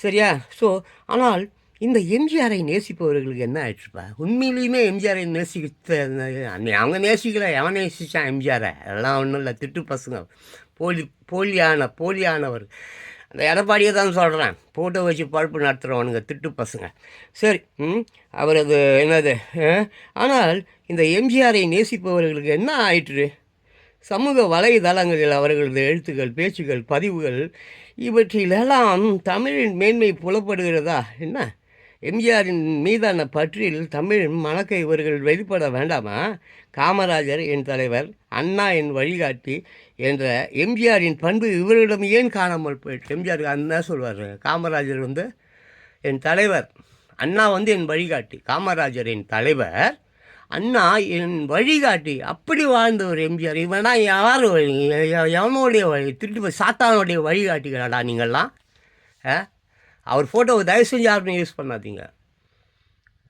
சரியா? ஸோ ஆனால் இந்த எம்ஜிஆரை நேசிப்பவர்களுக்கு என்ன ஆயிடுச்சுப்பா? உண்மையிலேயுமே எம்ஜிஆரை அவங்க நேசிக்கல, எவன் நேசிச்சான் எம்ஜிஆரை? அதெல்லாம் ஒன்றும் இல்லை, திட்டு பசங்க, போலி போலியானவர். அந்த எடப்பாடியை தான் சொல்கிறேன், ஃபோட்டோ வச்சு பழுப்பு நடத்துகிறவனுங்க, திட்டு பசங்க. சரி, அவர் அது என்னது? ஆனால் இந்த எம்ஜிஆரை நேசிப்பவர்களுக்கு என்ன ஆயிற்று? சமூக வலைதளங்களில் அவர்களது எழுத்துக்கள், பேச்சுக்கள், பதிவுகள் இவற்றிலெல்லாம் தமிழின் மேன்மை புலப்படுகிறதா என்ன? எம்ஜிஆரின் மீதான பற்றில் தமிழ் மணக்க இவர்கள் வெளிப்பட வேண்டாமா? காமராஜர் என் தலைவர், அண்ணா என் வழிகாட்டி என்ற எம்ஜிஆரின் பண்பு இவரிடம் ஏன் காணாமல் போயிட்டு? எம்ஜிஆருக்கு அண்ணா சொல்வார், காமராஜர் என் தலைவர், அண்ணா என் வழிகாட்டி. காமராஜர் என் தலைவர், அண்ணா என் வழிகாட்டி. அப்படி வாழ்ந்தவர் எம்ஜிஆர். இவனா யார் வழி? எவனுடைய வழி? திருட்டு சாத்தானுடைய வழிகாட்டிகளாடா நீங்கள்லாம். அவர் ஃபோட்டோவை தயவு செஞ்சு யாருமே யூஸ் பண்ணாதீங்க.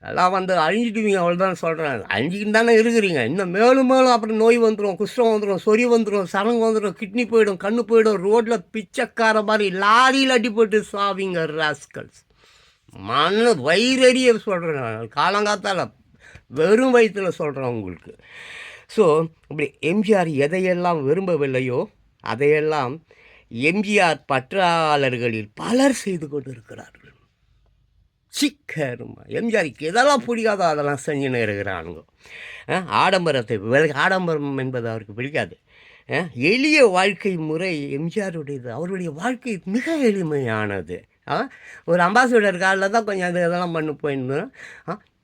எல்லாம் அழிஞ்சிடுவீங்க, அவ்வளோதான் சொல்கிறேன். அழிஞ்சிக்கின்னு தானே இருக்கிறீங்க. இன்னும் மேலும் அப்புறம் நோய் வந்துடும், குஷ்டம் வந்துடும், சொறி வந்துடும், சரங்கு வந்துடும், கிட்னி போயிடும், கண்ணு போயிடும், ரோட்டில் பிச்சைக்கார மாதிரி லாரியில் அடிப்பட்டு சாவிங்க ராஸ்கல்ஸ். வயிறறிய சொல்கிறேன், காலங்காத்தால் வெறும் வயிற்றில் சொல்கிறேன் உங்களுக்கு. ஸோ இப்படி எம்ஜிஆர் எதையெல்லாம் விரும்பவில்லையோ அதையெல்லாம் எம்ஜிஆர் பற்றாளர்களில் பலர் செய்து கொண்டு இருக்கிறார்கள். சிக்கருமா எம்ஜிஆருக்கு எதெல்லாம் பிடிக்காதோ அதெல்லாம் செஞ்சுன்னு இருக்கிறானுங்க. ஆடம்பரம் என்பது அவருக்கு பிடிக்காது. எளிய வாழ்க்கை முறை எம்ஜிஆருடையது. அவருடைய வாழ்க்கை மிக எளிமையானது. ஒரு அம்பாசிடர் காரில் தான் கொஞ்சம் இதெல்லாம் பண்ணி போயிருந்தோம்.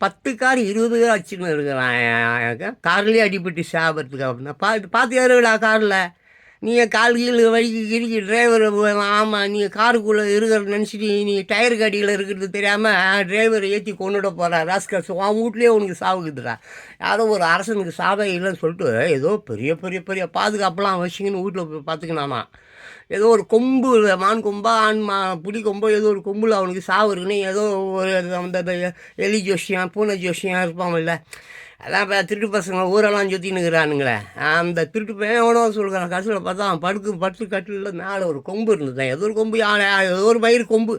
10 கார் 20 கார் வச்சுன்னு இருக்கிறான். கார்லேயே அடிப்பட்டு சாப்பிட்றதுக்கு அப்படின்னா பார்த்து ஏறுவிடா காரில். நீங்கள் கால் கீழே வழிக்கு கிழிக்கி டிரைவர், ஆமாம் நீங்கள் காருக்குள்ளே இருக்கிறத நினச்சிட்டு நீங்கள் டயருக்கு அடியில் இருக்கிறது தெரியாமல் டிரைவரை ஏற்றி கொண்டுட போகிறா ராஸ்கல்ஸ். உன் வீட்லேயே உனக்கு சாவுக்குதுடா. யாரோ ஒரு அரசனுக்கு சாவே இல்லைன்னு சொல்லிட்டு ஏதோ பெரிய பெரிய பெரிய பாதுகாப்பெல்லாம் வச்சிங்கன்னு வீட்டில் போய் பார்த்துக்கணாமா. ஏதோ ஒரு கொம்பு, மான் கொம்பா புலி கொம்போ ஏதோ ஒரு கொம்பில் அவனுக்கு சாவு இருக்குன்னு ஏதோ ஒரு அந்த எலி ஜோஷியம் பூனை ஜோஷியம் இருப்பான் இல்லை. அதான் இப்போ திருட்டு பசங்க ஊரெல்லாம் சுற்றின்னு இருக்கிறானுங்களே. அந்த திருட்டு பையன் எவனோ சொல்கிறான். கடைசியில் பார்த்தா அவன் படுத்து கட்டில் மேலே ஒரு கொம்பு இருந்தது. ஏதோ ஒரு கொம்பு, ஏதோ ஒரு மயிறு கொம்பு.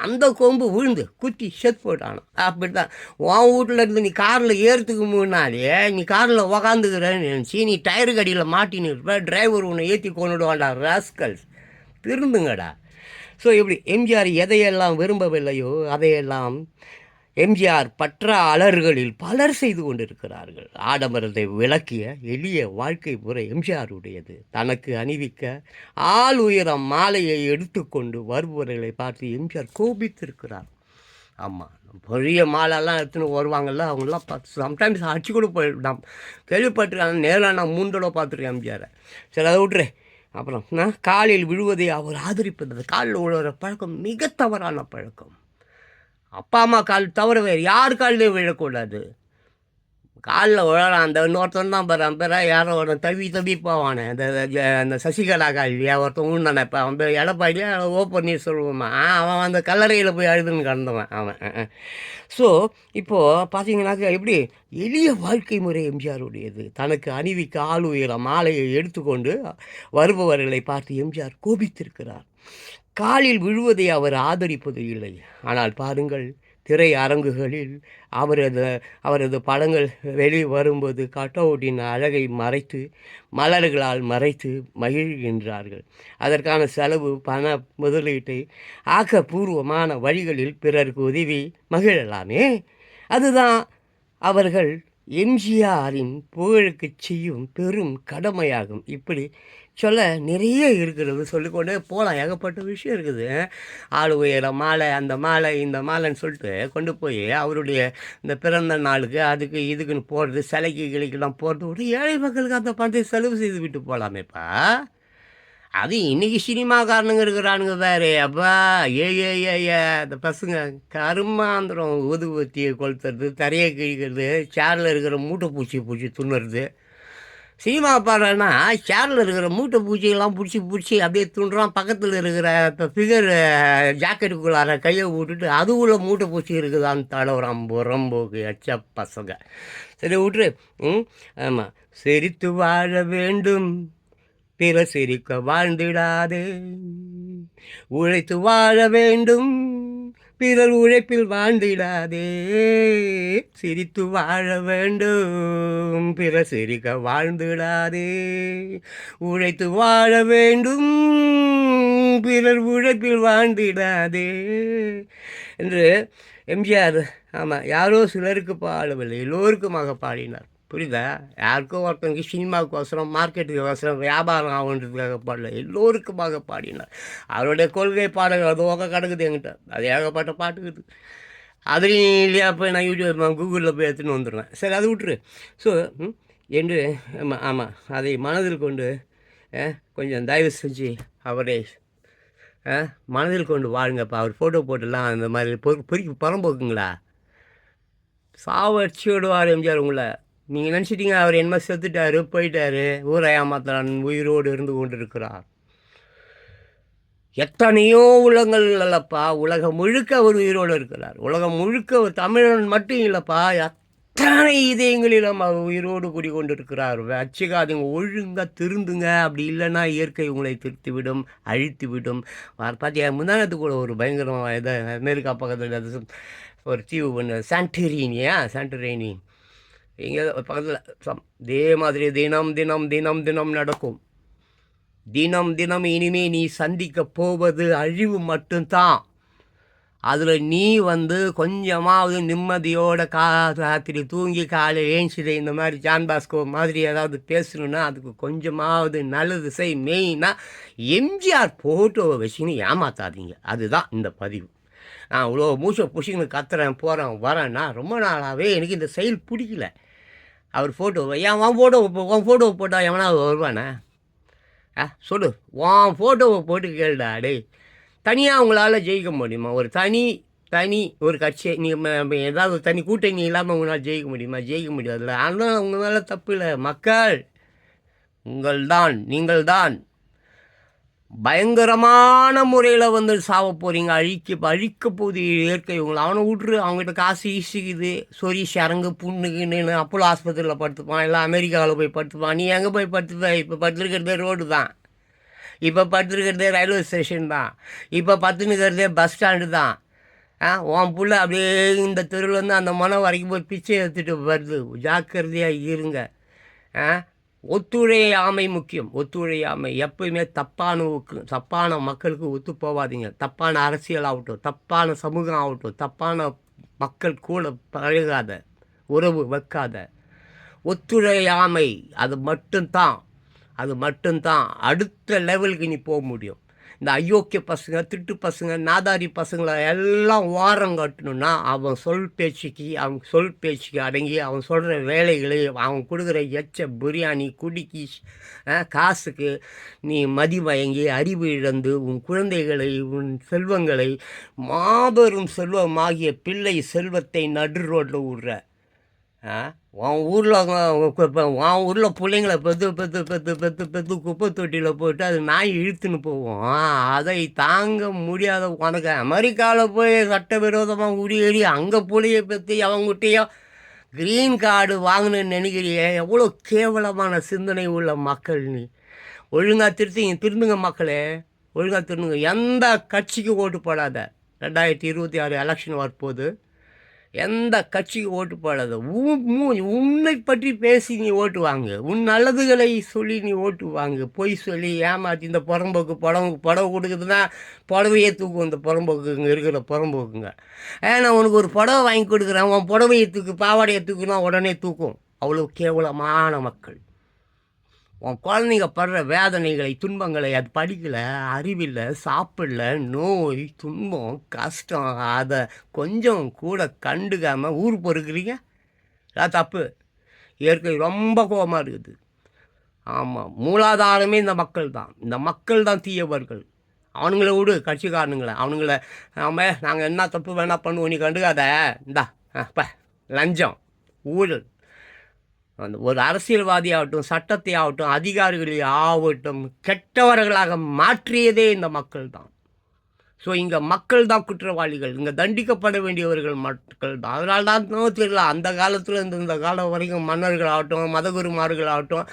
அந்த கொம்பு விழுந்து குத்தி செத்து போட்டானோ. அப்படி தான் உன் வீட்டில் இருந்து நீ காரில் ஏறத்துக்கு முன்னாடியே நீ காரில் உக்காந்துக்கிறேன்னு நினச்சி நீ டயருக்கு அடியில் மாட்டின்னு இருப்ப. டிரைவர் உன்னை ஏற்றி கொண்டுடுவான்டா ராஸ்கல்ஸ். திருந்துங்கடா. ஸோ இப்படி எம்ஜிஆர் எதையெல்லாம் விரும்பவில்லையோ அதையெல்லாம் எம்ஜிஆர் பற்றாளர்களில் பலர் செய்து கொண்டிருக்கிறார்கள். ஆடம்பரத்தை விளக்கிய எளிய வாழ்க்கை முறை எம்ஜிஆருடையது. தனக்கு அணிவிக்க ஆள் உயரம் மாலையை எடுத்துக்கொண்டு வருபவர்களை பார்த்து எம்ஜிஆர் கோபித்திருக்கிறார். ஆமாம், பெரிய மாலெல்லாம் எடுத்துன்னு வருவாங்கள்ல, அவங்களாம் பார்த்து சம்டைம்ஸ் அடிச்சு கூட போயிடலாம். கேள்விப்பட்டிருக்காங்க, நேரில் நான் 3 தடவை பார்த்துருக்கேன் எம்ஜிஆரை. சரி, அதை விட்டுறேன். அப்புறம் காலில் விழுவதை அவர் ஆதரிப்பது. காலில் விழுகிற பழக்கம் மிக தவறான பழக்கம். அப்பா அம்மா கால் தவிர வேறு யார் காலிலையும் விழக்கூடாது. காலில் விழலாம். அந்த இன்னொருத்தன் தான் பாரு யாரோ ஒரு தவி போவானே, அந்த சசிகலா காலியா ஒருத்தன் உண்டானே. இப்போ அவன் எடப்பாடியா ஓ அவன் அந்த கல்லறையில் போய் அழுதுன்னு கடந்தவன் அவன். ஸோ இப்போது பார்த்தீங்கன்னாக்கா எப்படி எளிய வாழ்க்கை முறை எம்ஜிஆருடையது. தனக்கு அணிவிக்க ஆள் உயர மாலையை எடுத்துக்கொண்டு வருபவர்களை பார்த்து எம்ஜிஆர் கோபித்திருக்கிறார். காலில் விழுவதை அவர் ஆதரிப்பது இல்லை. ஆனால் பாருங்கள், திரையரங்குகளில் அவரது படங்கள் வெளிவரும்போது கட்டவுட்டின் அழகை மறைத்து மலர்களால் மறைத்து மகிழ்கின்றார்கள். அதற்கான செலவு பண முதலீட்டை ஆக்கப்பூர்வமான வழிகளில் பிறருக்கு உதவி மகிழலாமே. அதுதான் அவர்கள் எம்ஜிஆரின் புகழுக்கு செய்யும் பெரும் கடமையாகும். இப்படி சொல்ல நிறைய இருக்கிறது, சொல்லிக்கொண்டே போகலாம். ஏகப்பட்ட விஷயம் இருக்குது. ஆள் உயர மாலை, அந்த மாலை இந்த மாலைன்னு சொல்லிட்டு கொண்டு போய் அவருடைய இந்த பிறந்த நாளுக்கு அதுக்கு இதுக்குன்னு போடுறது, சிலைக்கு கிளைக்கெல்லாம் போடுறது, ஒரு ஏழை மக்களுக்கு அந்த பணத்தை செலவு செய்து விட்டு போகலாமேப்பா. அது இன்றைக்கி சினிமாக்காரனுங்க இருக்கிறானுங்க வேறு. அப்பா அந்த பசங்க கருமாந்திரம் ஊதுபத்தியை கொளுத்துறது, தரையை கிழிக்கிறது, சேரில் இருக்கிற மூட்டை பூச்சி துண்ணுறது. சினிமா பாடுறேன்னா சேரில் இருக்கிற மூட்டை பூச்சியெல்லாம் பிடிச்சி அப்படியே துண்டுறான். பக்கத்தில் இருக்கிற இப்போ ஃபிகர் ஜாக்கெட்டுக்குள்ளார கையை விட்டுட்டு அதுக்குள்ளே மூட்டை பூச்சி இருக்குதான்னு தடவுறான். புறம்போக்கு எச்ச பசங்க. சரி விட்டுரு. ஆமாம், சிரித்து வாழ வேண்டும், பிற சிரிக்க வாழ்ந்திடாதே. உழைத்து வாழ வேண்டும், பிறர் உழைப்பில் வாழ்ந்திடாதே, சிரித்து வாழ வேண்டும், பிறர் சிரிக்க வாழ்ந்திடாதே, உழைத்து வாழ வேண்டும், பிறர் உழைப்பில் வாழ்ந்திடாதே என்று எம்ஜிஆர் ஆமாம் யாரோ சிலருக்கு பாடவில்லை எல்லோருக்குமாக பாடினார். புரியுதா? யாருக்கோ ஒருத்தவங்க சினிமாவுக்கு அவசரம், மார்க்கெட்டுக்கு அவசரம், வியாபாரம் ஆகுன்றதுக்காக பாடல, எல்லோருக்குமாக பாடினார். அவருடைய கொள்கை பாடல்கள் அது உங்க கிடக்குது என்கிட்ட, அது ஏகப்பட்ட பாட்டுக்குது. அதுலேயும் இல்லையா போய் நான் யூடியூப் கூகுளில் போய் எடுத்துன்னு வந்துடுவேன். சரி அதை விட்டுரு. ஸோ என்று ஆமாம் ஆமாம் அதை மனதில் கொண்டு கொஞ்சம் தயவு செஞ்சு அவரை மனதில் கொண்டு வாழுங்கப்பா. அவர் ஃபோட்டோ போட்டுலாம் அந்த மாதிரி புறம்போக்குங்களா சாவடிச்சு விடுவார் எம்ஜிஆர் உங்களை. நீங்கள் நினச்சிட்டீங்க அவர் என்ன செத்துட்டாரு போயிட்டாரு, ஊரை ஏமாத்தான் உயிரோடு இருந்து கொண்டு இருக்கிறார். எத்தனையோ உலகங்கள் இல்லைப்பா, உலகம் முழுக்க அவர் உயிரோடு இருக்கிறார். உலகம் முழுக்க ஒரு தமிழன் மட்டும் இல்லைப்பா, எத்தனை இதயங்களிலும் அவர் உயிரோடு கூடிக்கொண்டிருக்கிறார். வச்சுக்காதுங்க, ஒழுங்காக திருந்துங்க. அப்படி இல்லைன்னா இயற்கை உங்களை திருத்திவிடும், அழித்துவிடும். பார்த்தியா முந்தானத்து கூட ஒரு பயங்கரமாக இதை அமெரிக்கா பக்கத்தில் ஒரு தீவு பண்ண சாண்டரினி இங்கே பக்கத்தில் இதே மாதிரி தினம் தினம் தினம் தினம் நடக்கும். தினம் தினம் இனிமே நீ சந்திக்க போவது அழிவு மட்டும்தான். அதில் நீ கொஞ்சமாவது நிம்மதியோட ராத்திரி தூங்கி காலை ஏஞ்சிடு. இந்த மாதிரி ஜான் பாஸ்கோ மாதிரி ஏதாவது பேசணுன்னா அதுக்கு கொஞ்சமாவது நல்லது செய். மெயினாக எம்ஜிஆர் ஃபோட்டோவை வச்சுன்னு ஏமாத்தாதீங்க. அதுதான் இந்த பதிவு. நான் இவ்வளோ மூச்சை புஷின்னு கத்துறேன், போகிறேன், வரேன்னா ரொம்ப நாளாகவே எனக்கு இந்த செயல் பிடிக்கல. அவர் ஃபோட்டோவை உன் ஃபோட்டோவை போட்டால் எவனாவது வருவானே? சொல்லு, உன் ஃபோட்டோவை போட்டு கேளுடா. டே தனியாக உங்களால் ஜெயிக்க முடியுமா? ஒரு தனி ஒரு கட்சியை நீங்கள் ஏதாவது தனி கூட்டணி இல்லாமல் உங்களால் ஜெயிக்க முடியுமா? ஜெயிக்க முடியாதுல்ல. ஆனால் உங்கள் மேலே தப்பு இல்லை. மக்கள் நீங்கள் தான் பயங்கரமான முறையில் சாவ போகிறீங்க. அழிக்க போகுது இயற்கை உங்களை. அவனை விட்ரு, அவங்ககிட்ட காசு ஈசிக்குது. சொறி சரங்கு புண்ணுக்குன்னு அப்போலோ ஆஸ்பத்திரியில் படுத்துப்பான், இல்லை அமெரிக்காவில் போய் படுத்துப்பான். நீ எங்கே போய் படுத்துப்ப? இப்போ படுத்துருக்கிறதே ரோடு தான், இப்போ படுத்துருக்கிறதே ரயில்வே ஸ்டேஷன் தான், இப்போ படுத்துனுக்கிறதே பஸ் ஸ்டாண்டு தான். உன் புள்ள அப்படியே இந்த தெருவில் அந்த மனம் வரைக்கும் போய் பிச்சை எடுத்துகிட்டு வருது. ஜாக்கிரதையாக இருங்க. ஒத்துழையாமை முக்கியம். ஒத்துழையாமை எப்பயுமே தப்பான மக்களுக்கு ஒத்து போகாதீங்க. தப்பான அரசியல் ஆகட்டும், தப்பான சமூகம் ஆகட்டும், தப்பான மக்கள் கூட பழகாத, உறவு வைக்காத. ஒத்துழையாமை அது மட்டும்தான் அடுத்த லெவலுக்கு நீ போக முடியும். இந்த அயோக்கிய பசங்க, திட்டு பசங்க, நாதாரி பசங்களை எல்லாம் ஓரம் கட்டணுன்னா அவன் சொல் பேச்சுக்கு அடங்கி அவன் சொல்கிற வேலைகளை, அவன் கொடுக்குற பிரியாணி குடிக்கி காசுக்கு நீ மதிமயங்கி அறிவு இழந்து உன் குழந்தைகளை, உன் செல்வங்களை, மாபெரும் செல்வமாகிய பிள்ளை செல்வத்தை நடு ரோட்டில் விடுற. உன் ஊரில் பிள்ளைங்களை பெற்று குப்பை தொட்டியில் போட்டு அது நாய் இழுத்துன்னு போவோம். அதை தாங்க முடியாத உனக்கு அமெரிக்காவில் போய் சட்டவிரோதமாக குடியேறி அங்கே புள்ளையை பெற்று அவங்ககிட்டயோ க்ரீன் கார்டு வாங்கணுன்னு நினைக்கிறியே? எவ்வளோ கேவலமான சிந்தனை உள்ள மக்கள் நீ. ஒழுங்காக திருந்துங்க மக்களே, ஒழுங்காக திருந்துங்க. எந்த கட்சிக்கு ஓட்டு போடாத. 2026 எலெக்ஷன் வரப்போகுது. எந்த கட்சிக்கு ஓட்டு போடாத. உன்னை பற்றி பேசி நீ ஓட்டு வாங்கு. உன் நல்லதுகளை சொல்லி நீ ஓட்டு வாங்கு. பொய் சொல்லி ஏமாற்றி இந்த புடவை கொடுக்குதுன்னா புடவையே தூக்கும். இந்த புறம்போக்குங்க இருக்கிற புறம்போக்குங்க. நான் உனக்கு ஒரு புடவை வாங்கி கொடுக்குறேன், உன் புடவையை பாவாடையை தூக்குனா உடனே தூக்கும். அவ்வளோ கேவலமான மக்கள். உன் குழந்தைங்க படுற வேதனைகளை, துன்பங்களை அது படிக்கலை, அறிவில்லை, சாப்பிடல, நோய், துன்பம், கஷ்டம், அதை கொஞ்சம் கூட கண்டுக்காமல் ஊர் பொறுக்கிறீங்க. அதான் தப்பு. இயற்கை ரொம்ப கோபமாக இருக்குது. ஆமாம், மூலாதாரமே இந்த மக்கள் தான் தீயவர்கள். அவனுங்களை விடு, கட்சிக்காரனுங்களை. நாங்கள் என்ன தப்பு வேணால் பண்ணுவோம், நீ கண்டுக்காத. இந்தா லஞ்சம், ஊழல். ஒரு அரசியல்வாதி ஆகட்டும், சட்டத்தை ஆகட்டும், அதிகாரிகளை ஆகட்டும், கெட்டவர்களாக மாற்றியதே இந்த மக்கள் தான். ஸோ இங்கே மக்கள் தான் குற்றவாளிகள், இங்கே தண்டிக்கப்பட வேண்டியவர்கள் மக்கள் தான். அதனால தான் தெரியல, அந்த காலத்தில் இந்த காலம் வரைக்கும் மன்னர்கள் ஆகட்டும், மதகுருமார்கள் ஆகட்டும்,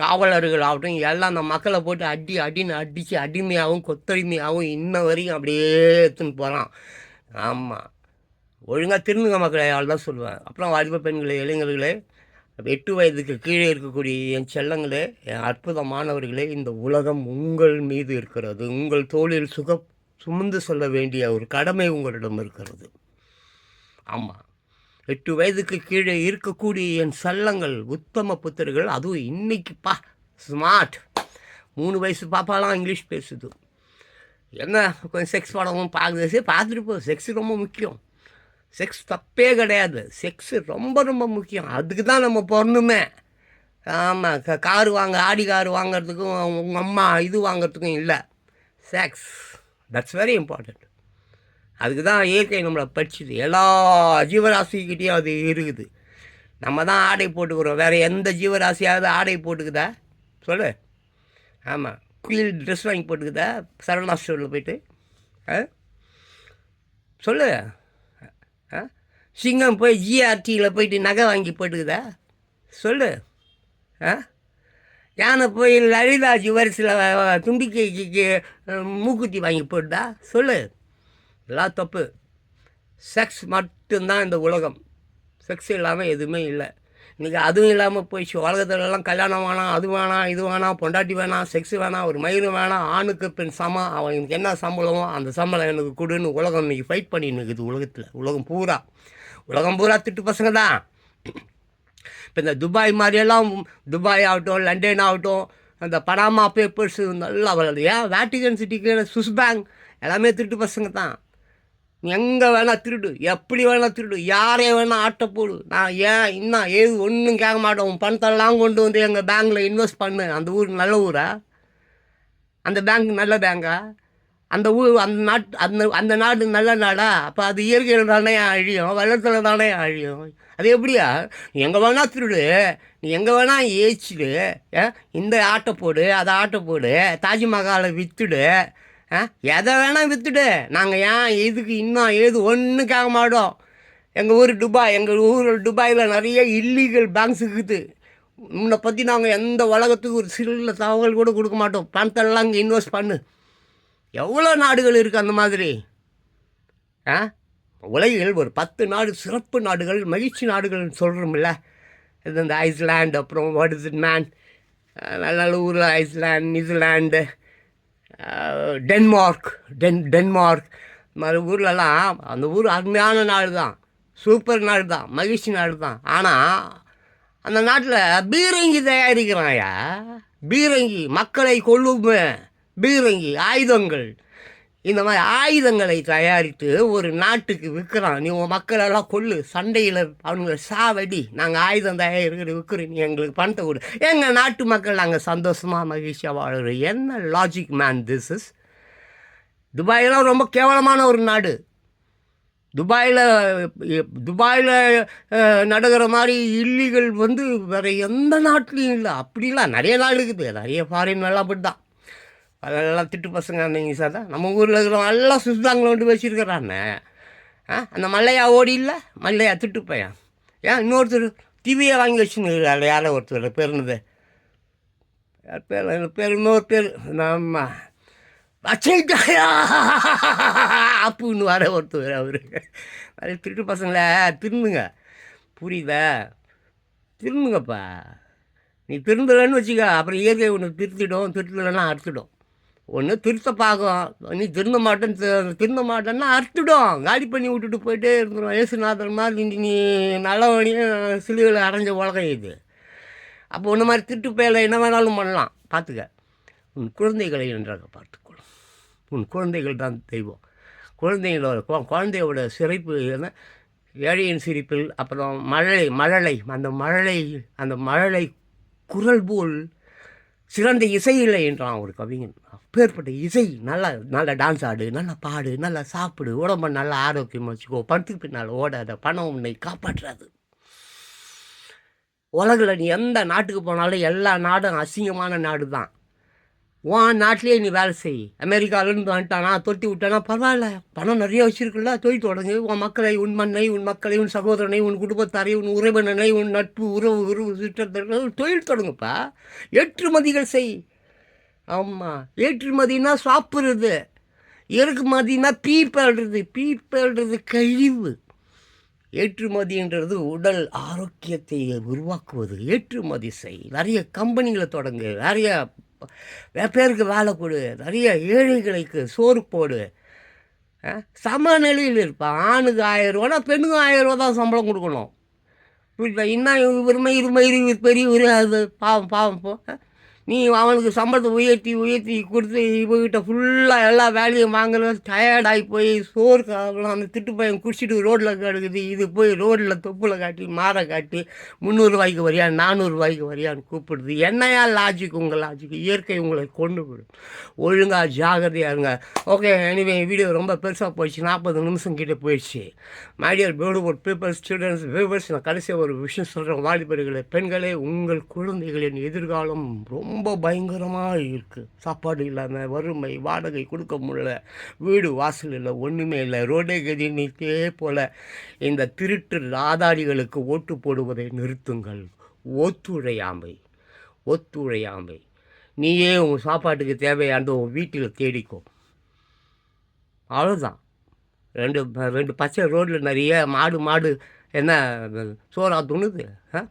காவலர்கள் ஆகட்டும், எல்லாம் அந்த மக்களை போட்டு அடித்து அடிமையாகவும் கொத்தடிமையாகவும் இன்ன வரைக்கும் அப்படியே எடுத்துன்னு போகிறான். ஆமாம், ஒழுங்காக திருந்துங்க மக்களே, அவள் தான் சொல்லுவேன். அப்புறம் வாலிப பெண்களே, இளைஞர்களே, 8 வயதுக்கு கீழே இருக்கக்கூடிய என் செல்லங்களே, என் அற்புதமானவர்களே, இந்த உலகம் உங்கள் மீது இருக்கிறது. உங்கள் தோளில் சுமந்து செல்ல வேண்டிய ஒரு கடமை உங்களிடம் இருக்கிறது. ஆமாம், 8 வயதுக்கு கீழே இருக்கக்கூடிய என் செல்லங்கள், உத்தம புத்தர்கள், அதுவும் இன்னைக்குப்பா ஸ்மார்ட் 3 வயசு பாப்பாலாம் இங்கிலீஷ் பேசுது. என்ன கொஞ்சம் செக்ஸ் படமும் பார்க்குது, பார்த்துட்டு போ. செக்ஸ் ரொம்ப முக்கியம். செக்ஸ் தப்பே கிடையாது. செக்ஸு ரொம்ப ரொம்ப முக்கியம். அதுக்கு தான் நம்ம பிறந்துமே. ஆமாம், காரு ஆடி காரு வாங்கிறதுக்கும் உங்கள் அம்மா இது வாங்கிறதுக்கும் இல்லை. Sex that's very important. அதுக்கு தான் இயற்கை நம்மளை படிச்சுது. எல்லா ஜீவராசிக்கிட்டேயும் அது இருக்குது. நம்ம தான் ஆடை போட்டுக்கிறோம். வேறு எந்த ஜீவராசியாவது ஆடை போட்டுக்குதா சொல்லு? ஆமாம், குயில் ட்ரெஸ் வாங்கி போட்டுக்குதா சரவணா ஸ்டோரில் போய்ட்டு? சொல்லு. சிங்கம் போய் ஜிஆர்டியில் போயிட்டு நகை வாங்கி போட்டுக்குதா சொல்லு? யானை போய் லலிதா ஜுவல்ஸில் தும்பிக்கைக்கு மூக்குத்தி வாங்கி போட்டுதா சொல்லு? எல்லாம் தப்பு. செக்ஸ் மட்டும்தான் இந்த உலகம். செக்ஸ் இல்லாமல் எதுவுமே இல்லை. இன்றைக்கி அதுவும் இல்லாமல் போயிடுச்சு. உலகத்துலலாம் கல்யாணம் வேணாம், அது வேணாம், இது வேணாம், பொண்டாட்டி வேணாம், செக்ஸ் வேணாம், ஒரு மயிறு வேணாம், ஆணுக்கு பெண் சமம், அவனுக்கு என்ன சம்பளமோ அந்த சம்பளம் எனக்கு கொடுன்னு உலகம் இன்றைக்கி ஃபைட் பண்ணின்னு இருக்குது. உலகத்தில் உலகம் பூரா திட்டு பசங்க தான். இப்போ இந்த துபாய் மாதிரியெல்லாம், துபாய் ஆகட்டும், லண்டன் ஆகட்டும், அந்த பனாமா பேப்பர்ஸு நல்லா ஏன் வேட்டிகன் சிட்டிக்கு சுவிஸ் பேங்க் எல்லாமே திருட்டு பசங்க தான். எங்கே வேணால் திருடு, எப்படி வேணால் திருடு, யாரே வேணால் ஆட்டை போடு. நான் ஏன் இன்னும் ஏது ஒன்றும் கேட்க மாட்டோம். உன் பணத்தெல்லாம் கொண்டு வந்து எங்கள் பேங்க்கில் இன்வெஸ்ட் பண்ணு. அந்த ஊர் நல்ல ஊரா? அந்த பேங்க் நல்ல பேங்கா? அந்த ஊர் அந்த நாடு நல்ல நாடா? அப்போ அது இயற்கையில் தானே அழியும், வெள்ளத்தில் தானே அழியும். அது எப்படியா? நீ எங்கே வேணால் திருடு, நீ எங்கே வேணால் ஏச்சிடு, இந்த ஆட்டை போடு, அதை ஆட்டை போடு, தாஜ்மஹாலை விற்றுடு, எதை வேணால் விற்றுடு. நாங்கள் ஏன் இதுக்கு இன்னும் ஏது ஒன்றும் கேட்க மாட்டோம். எங்கள் ஊர் துபாய், எங்கள் ஊர் துபாயில் நிறைய இல்லீகல் பேங்க்ஸ் இருக்குது. உன்னை பற்றி நாங்கள் எந்த உலகத்துக்கு ஒரு சில தகவல் கூட கொடுக்க மாட்டோம். பணத்தெல்லாம் இங்கே இன்வெஸ்ட் பண்ணு. எவ்வளோ நாடுகள் இருக்குது அந்த மாதிரி? உலகில் ஒரு 10 நாடு சிறப்பு நாடுகள், மகிழ்ச்சி நாடுகள்னு சொல்கிறோம்ல. இது இந்த ஐஸ்லாண்டு, அப்புறம் வாட் இஸ் இட் மேன், நல்ல நல்ல ஊரில் ஐஸ்லாண்ட், நியூசிலாண்டு, டென்மார்க் மாதிரி ஊர்லலாம். அந்த ஊர் அருமையான நாடு தான், சூப்பர் நாடு தான், மகிழ்ச்சி நாடு தான். ஆனால் அந்த நாட்டில் பீரங்கி தயாரிக்கிறாயா? பீரங்கி, மக்களை கொல்லும் பீரங்கி, ஆயுதங்கள், இந்த மாதிரி ஆயுதங்களை தயாரித்து ஒரு நாட்டுக்கு விற்கிறான். நீ உன் மக்களெல்லாம் கொல்லு, சண்டையில் அவனுங்களை சாவடி, நாங்கள் ஆயுதம் தயாரிக்கிற விற்கிறோம், நீ எங்களுக்கு பணத்தை கொடு. எங்கள் நாட்டு மக்கள் நாங்கள் சந்தோஷமாக மகிழ்ச்சியாக வாழ்கிறோம். என்ன லாஜிக் மேன் திஸ் இஸ்? துபாயெல்லாம் ரொம்ப கேவலமான ஒரு நாடு. துபாயில் நடக்கிற மாதிரி இல்லீகல் வேறு எந்த நாட்டிலையும் இல்லை. அப்படிலாம் நிறைய நாடு இருக்குது, நிறைய ஃபாரின் எல்லாம் அப்படி தான். அதெல்லாம் திட்டு பசங்க. நீங்கள் சார் தான் நம்ம ஊரில் இருக்கிறவங்க எல்லாம் சுத்தாங்களை கொண்டு வச்சுருக்கிறான்னு. அந்த மல்லையா ஓடி இல்லை, மல்லையா திட்டு பையன். ஏன் இன்னொருத்தர் டிவியை வாங்கி வச்சுன்னு அதில் யாரோ ஒருத்தர் பேருனது பேர் இன்னொரு பேர் நம்ம வச்சுட்டாயா அப்புன்னு வர ஒருத்தர். அவர் நிறைய திருட்டு பசங்களே, திருந்துங்க. புரியுதா? திருந்துங்கப்பா. நீ திருந்தலைன்னு வச்சுக்க, அப்புறம் இயற்கை ஒன்று திருத்தலைன்னா அறுத்துடும். ஒன்று திருத்த பார்க்கும், நீ திருந்த மாட்டேன்னா அறுத்துடும். காலி பண்ணி விட்டுட்டு போயிட்டே இருந்துடும். ஏசுநாதன் மாதிரி நீ நல்லவனையும் சிலுவையில் அரைஞ்ச உலகம் இது. அப்போ ஒன்று மாதிரி திருட்டு பேல என்ன வேணாலும் பண்ணலாம். பார்த்துக்க. உன் குழந்தைகளை நன்றாக பார்த்துக்கொள்ளும். உன் குழந்தைகள் தான் தெய்வம். குழந்தையோட சிரிப்பு என்ன, ஏழையின் சிரிப்பில், அப்புறம் மழலை அந்த மழலை குரல் போல் சிறந்த இசை இல்லை என்றான் ஒரு கவிஞன். அப்பேற்பட்ட இசை. நல்லா டான்ஸ் ஆடு, நல்லா பாடு, நல்லா சாப்பிடு, உடம்பை நல்லா ஆரோக்கியமாக வச்சுக்கோ. பணத்துக்கு பின்னால் ஓடாத, பணம் உன்னை காப்பாற்றாது. உலகில் நீ எந்த நாட்டுக்கு போனாலும் எல்லா நாடும் அசிங்கமான நாடு தான். உன் நாட்டிலேயே நீ வேலை செய். அமெரிக்காவிலேருந்து வந்துட்டானா, தொட்டி விட்டானா பரவாயில்ல, பணம் நிறைய வச்சுருக்குல்ல, தொழில் தொடங்கு. உன் மக்களை, உன் மண்ணை, உன் சகோதரனை, உன் குடும்பத்தாரை, உன் உறவினனை, உன் நட்பு உறவு சுற்றத்திற்கு தொழில் தொடங்குப்பா. ஏற்றுமதிகள் செய். ஆமாம், ஏற்றுமதினா சாப்பிட்றது. இறக்குமதினா பீப்பிள்ன்றது கழிவு. ஏற்றுமதின்றது உடல் ஆரோக்கியத்தை உருவாக்குவது. ஏற்றுமதி செய், நிறைய கம்பெனிகளை தொடங்கு, நிறைய பேருக்கு வேலை கொடு, நிறைய ஏழைகளுக்கு சோறு போடு. சமநிலையில் இருப்பான். ஆணுக்கு 1000 ரூபானா பெண்ணுக்கு 1000 ரூபா தான் சம்பளம் கொடுக்கணும். புரியுதா? இன்னும் இவர் பெரியவர், அது பாவம் பாவம் போ. நீ அவனுக்கு சம்பளத்தை உயர்த்தி உயர்த்தி கொடுத்து இவகிட்ட ஃபுல்லாக எல்லா வேலையும் வாங்கணும். டயர்டாகி போய் சோறு காணும். அந்த திட்டு பையன் குடிச்சிட்டு ரோட்டில் கிடக்குது. இது போய் ரோட்டில் தொப்புல காட்டி மாற காட்டி 300 ரூபாய்க்கு வரியா 400 ரூபாய்க்கு வரியான்னு கூப்பிடுது. என்னையா லாஜிக்? உங்கள் லாஜிக் இயற்கை உங்களை கொண்டு விடும். ஒழுங்காக ஜாகிரதையாக இருங்க. ஓகே, எனிவே வீடியோ ரொம்ப பெருசாக போயிடுச்சு. 40 நிமிஷம் கிட்டே போயிடுச்சு. My dear beautiful people, students, viewers, நான் கடைசியாக ஒரு விஷயம் சொல்கிறேன். வாலிபர்களே, பெண்களே, உங்கள் குழந்தைகளின் எதிர்காலம் ரொம்ப பயங்கரமாக இருக்குது. சாப்பாடு இல்லாமல், வறுமை, வாடகை கொடுக்க முடியல, வீடு வாசல் இல்லை, ஒன்றுமே இல்லை, ரோடே கதி நீத்தே போல். இந்த திருட்டு ஆதாரிகளுக்கு ஓட்டு போடுவதை நிறுத்துங்கள். ஒத்துழையாமை, ஒத்துழையாமை. நீயே உன் சாப்பாட்டுக்கு தேவையானது உன் வீட்டில் தேடிக்கோ. அவ்வளோதான். ரெண்டு பச்சை ரோட்டில் நிறைய மாடு என்ன சோறா துணுது?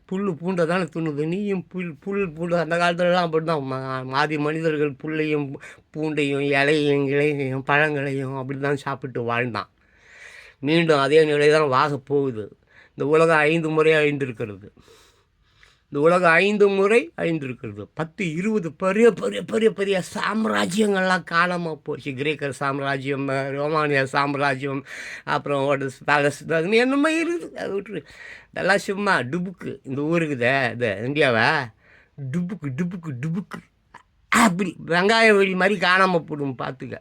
புல் பூண்டை தானே துணுது. நீயும் புல் பூண்டு அந்த காலத்துலலாம் அப்படி தான். ஆதி மனிதர்கள் புல்லையும் பூண்டையும் இலையும் பழங்களையும் அப்படி தான் சாப்பிட்டு வாழ்ந்தான். மீண்டும் அதே நிலை தான் வாக போகுது. இந்த உலகம் 5 முறை அழிந்திருக்கிறது. இந்த உலகம் 5 முறை அழிந்திருக்கிறது. 10, 20 பெரிய பெரிய பெரிய பெரிய சாம்ராஜ்யங்கள்லாம் காணாமல் போச்சு. கிரேக்கர் சாம்ராஜ்யம், ரோமானிய சாம்ராஜ்யம், அப்புறம் பேலஸ், அது என்னமோ இருக்குது. அது விட்டுரு. இதெல்லாம் சும்மா டுபுக்கு. இந்த ஊருக்குதே இது இந்தியாவை டுபுக்கு டுபுக்கு டுபுக்கு அப்படி வெங்காய வெடி மாதிரி காணாமல் போடும், பார்த்துக்க.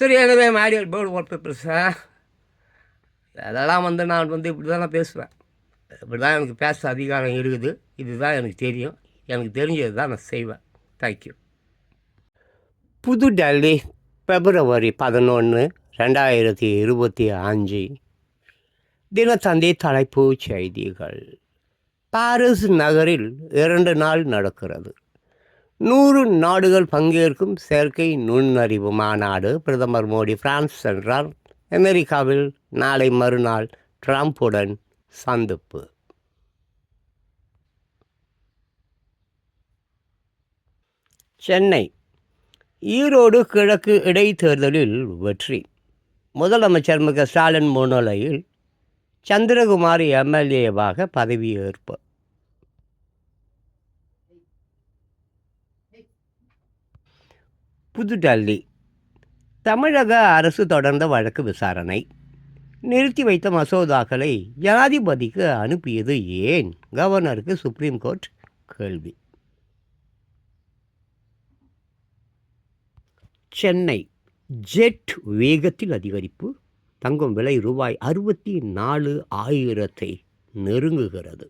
சரி, எனவே மாடியல் போர்டு ஒர்க் பேப்பர்ஸ், அதெல்லாம் நான் இப்படி தான் நான் பேசுவேன். இப்படி தான் எனக்கு பேச அதிகாரம் இருக்குது. இதுதான் எனக்கு தெரியும். எனக்கு தெரிஞ்சது தான் நான் செய்வேன். தேங்க்யூ. புது டெல்லி, February 11, 2025. தினத்தந்தி தலைப்புச் செய்திகள். பாரிஸ் நகரில் 2 நாள் நடக்கிறது. 100 நாடுகள் பங்கேற்கும் செயற்கை நுண்ணறிவு மாநாடு. பிரதமர் மோடி பிரான்ஸ் சென்றார். அமெரிக்காவில் நாளை மறுநாள் ட்ரம்புடன் சந்திப்பு. சென்னை ஈரோடு கிழக்கு இடைத்தேர்தலில் வெற்றி. முதலமைச்சர் ஸ்டாலின் முன்னிலையில் சந்திரகுமார் எம்எல்ஏவாக பதவியேற்பு. புதுடெல்லி, தமிழக அரசு தொடர்ந்த வழக்கு விசாரணை. நிறுத்தி வைத்த மசோதாக்களை ஜனாதிபதிக்கு அனுப்பியது ஏன்? கவர்னருக்கு சுப்ரீம் கோர்ட் கேள்வி. சென்னை ஜெட் வேகத்தில் அதிகரிப்பு. தங்கம் விலை ரூபாய் 64,000 நெருங்குகிறது.